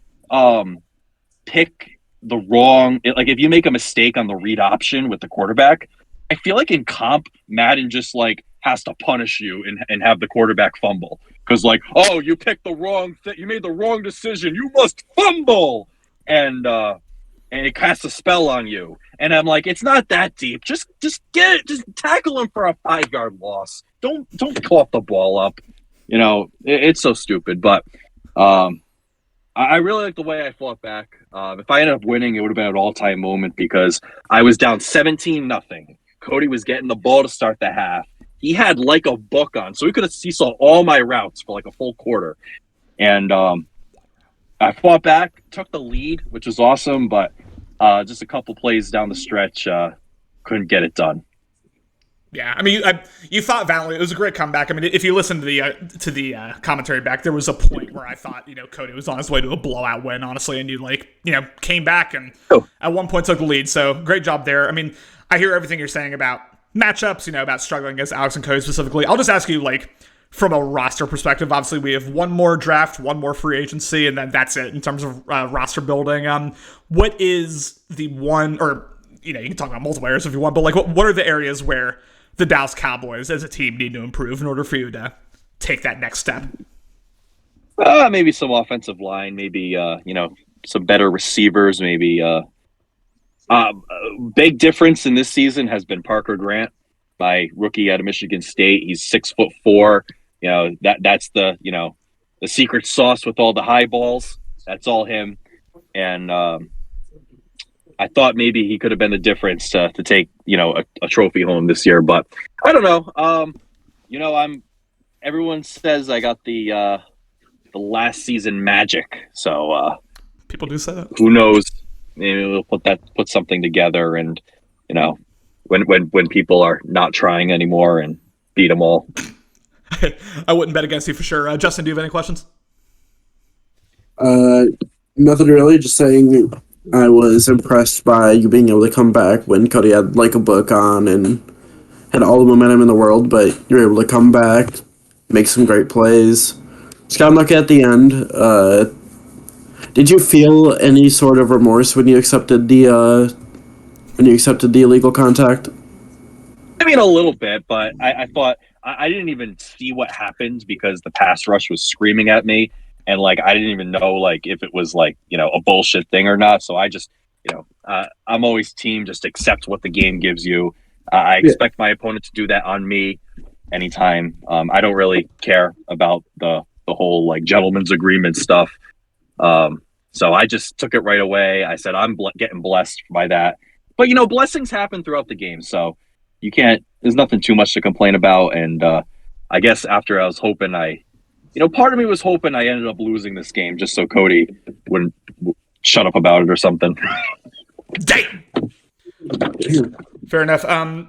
[SPEAKER 4] pick the wrong, like if you make a mistake on the read option with the quarterback, I feel like in comp Madden just like has to punish you and have the quarterback fumble because like, oh, you picked the wrong thing, you made the wrong decision, you must fumble, and it casts a spell on you. And I'm like, it's not that deep. Just tackle him for a 5-yard loss. Don't cough the ball up. It's so stupid. But I really like the way I fought back. If I ended up winning, it would have been an all-time moment because I was down 17-0. Cody was getting the ball to start the half. He had like a book on, so he saw all my routes for like a full quarter. And I fought back, took the lead, which was awesome, but just a couple plays down the stretch, couldn't get it done.
[SPEAKER 1] Yeah, I mean, you fought valiantly. It was a great comeback. I mean, if you listen to the commentary back, there was a point where I thought, Cody was on his way to a blowout win, honestly, and you came back and at one point took the lead. So great job there. I mean, I hear everything you're saying about matchups, about struggling against Alex and Cody specifically. I'll just ask you, from a roster perspective, obviously we have one more draft, one more free agency, and then that's it in terms of roster building. What is the one, or you can talk about multiple areas if you want, but what are the areas where the Dallas Cowboys as a team need to improve in order for you to take that next step?
[SPEAKER 4] Maybe some offensive line, maybe some better receivers, maybe. Big difference in this season has been Parker Grant, my rookie out of Michigan State. He's 6'4". That's the the secret sauce with all the high balls. That's all him. And I thought maybe he could have been the difference to take a trophy home this year, but I don't know. Everyone says I got the last season magic, so
[SPEAKER 1] people do say that.
[SPEAKER 4] Who knows? Maybe we'll put something together, and when people are not trying anymore and beat them all.
[SPEAKER 1] I wouldn't bet against you for sure. Justin, do you have any questions?
[SPEAKER 2] Nothing really. Just saying, I was impressed by you being able to come back when Cody had like a book on and had all the momentum in the world, but you were able to come back, make some great plays. Just got unlucky at the end. Did you feel any sort of remorse when you accepted the illegal contact?
[SPEAKER 4] I mean, a little bit, but I thought I didn't even see what happened because the pass rush was screaming at me, and like I didn't even know like if it was like a bullshit thing or not. So I just I'm always team just accept what the game gives you. I expect my opponent to do that on me anytime. I don't really care about the whole like gentleman's agreement stuff. So I just took it right away. I said I'm getting blessed by that, but blessings happen throughout the game, so you can't. There's nothing too much to complain about. And I guess after I was hoping part of me was hoping I ended up losing this game just so Cody wouldn't shut up about it or something.
[SPEAKER 1] Damn. Fair enough.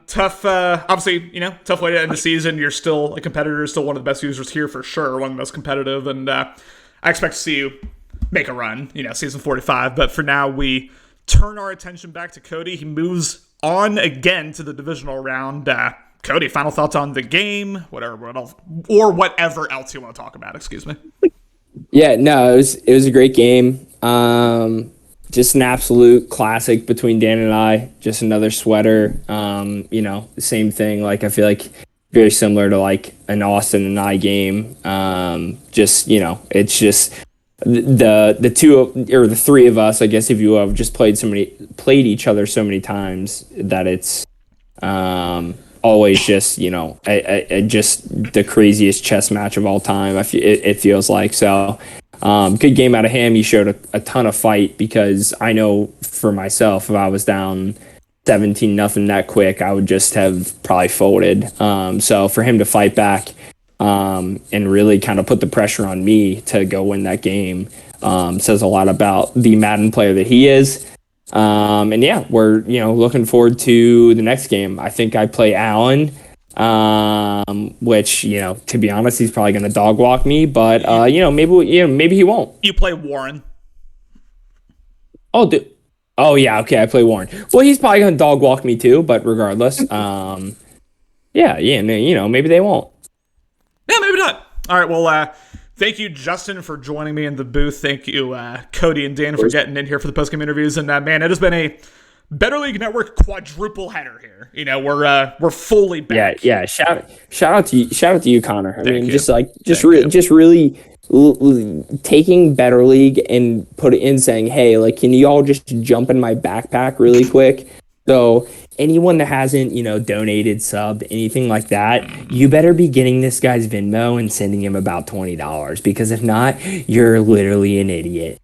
[SPEAKER 1] Tough. Obviously, tough way to end the season. You're still a competitor, still one of the best users here for sure, one of the most competitive, and I expect to see you make a run. Season 45. But for now, we turn our attention back to Cody. He moves on again to the divisional round. Cody, final thoughts on the game, whatever else you want to talk about. Excuse me.
[SPEAKER 3] Yeah, no, it was a great game. Just an absolute classic between Dan and I. Just another sweater. Same thing. Like I feel like very similar to like an Austin and I game. It's just the two or the three of us, I guess, if you have just played each other so many times that it's always just just the craziest chess match of all time. It feels like so. Good game out of him. He showed a ton of fight because I know for myself, if I was down 17-0 that quick, I would just have probably folded. So for him to fight back and really kind of put the pressure on me to go win that game says a lot about the Madden player that he is. And yeah, we're looking forward to the next game. I think I play Allen, which to be honest, he's probably going to dog walk me, but maybe he won't.
[SPEAKER 1] You play Warren.
[SPEAKER 3] Oh yeah, okay, I play Warren. Well, he's probably going to dog walk me too, but regardless, maybe they won't.
[SPEAKER 1] Yeah, maybe not. All right, well, thank you, Justin, for joining me in the booth. Thank you, Cody and Dan, for getting in here for the post-game interviews. And man, it has been a Better League Network quadruple header here. We're fully back.
[SPEAKER 3] Yeah. Shout out to you, Connor. I mean,
[SPEAKER 1] you.
[SPEAKER 3] just really taking Better League and put it in, saying, hey, like, can you all just jump in my backpack really quick? So anyone that hasn't, donated, subbed, anything like that, you better be getting this guy's Venmo and sending him about $20, because if not, you're literally an idiot.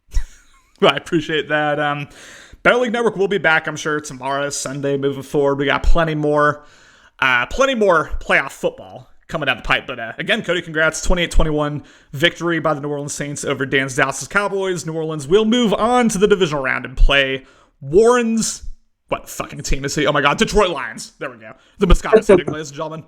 [SPEAKER 1] Well, I appreciate that. Better League Network will be back, I'm sure, tomorrow, Sunday, moving forward. We got plenty more playoff football coming down the pipe. But again, Cody, congrats. 28-21 victory by the New Orleans Saints over Dan's Dallas Cowboys. New Orleans will move on to the divisional round and play Warren's... What fucking team is he? Oh my god, Detroit Lions. There we go. The Moscato City, ladies and gentlemen.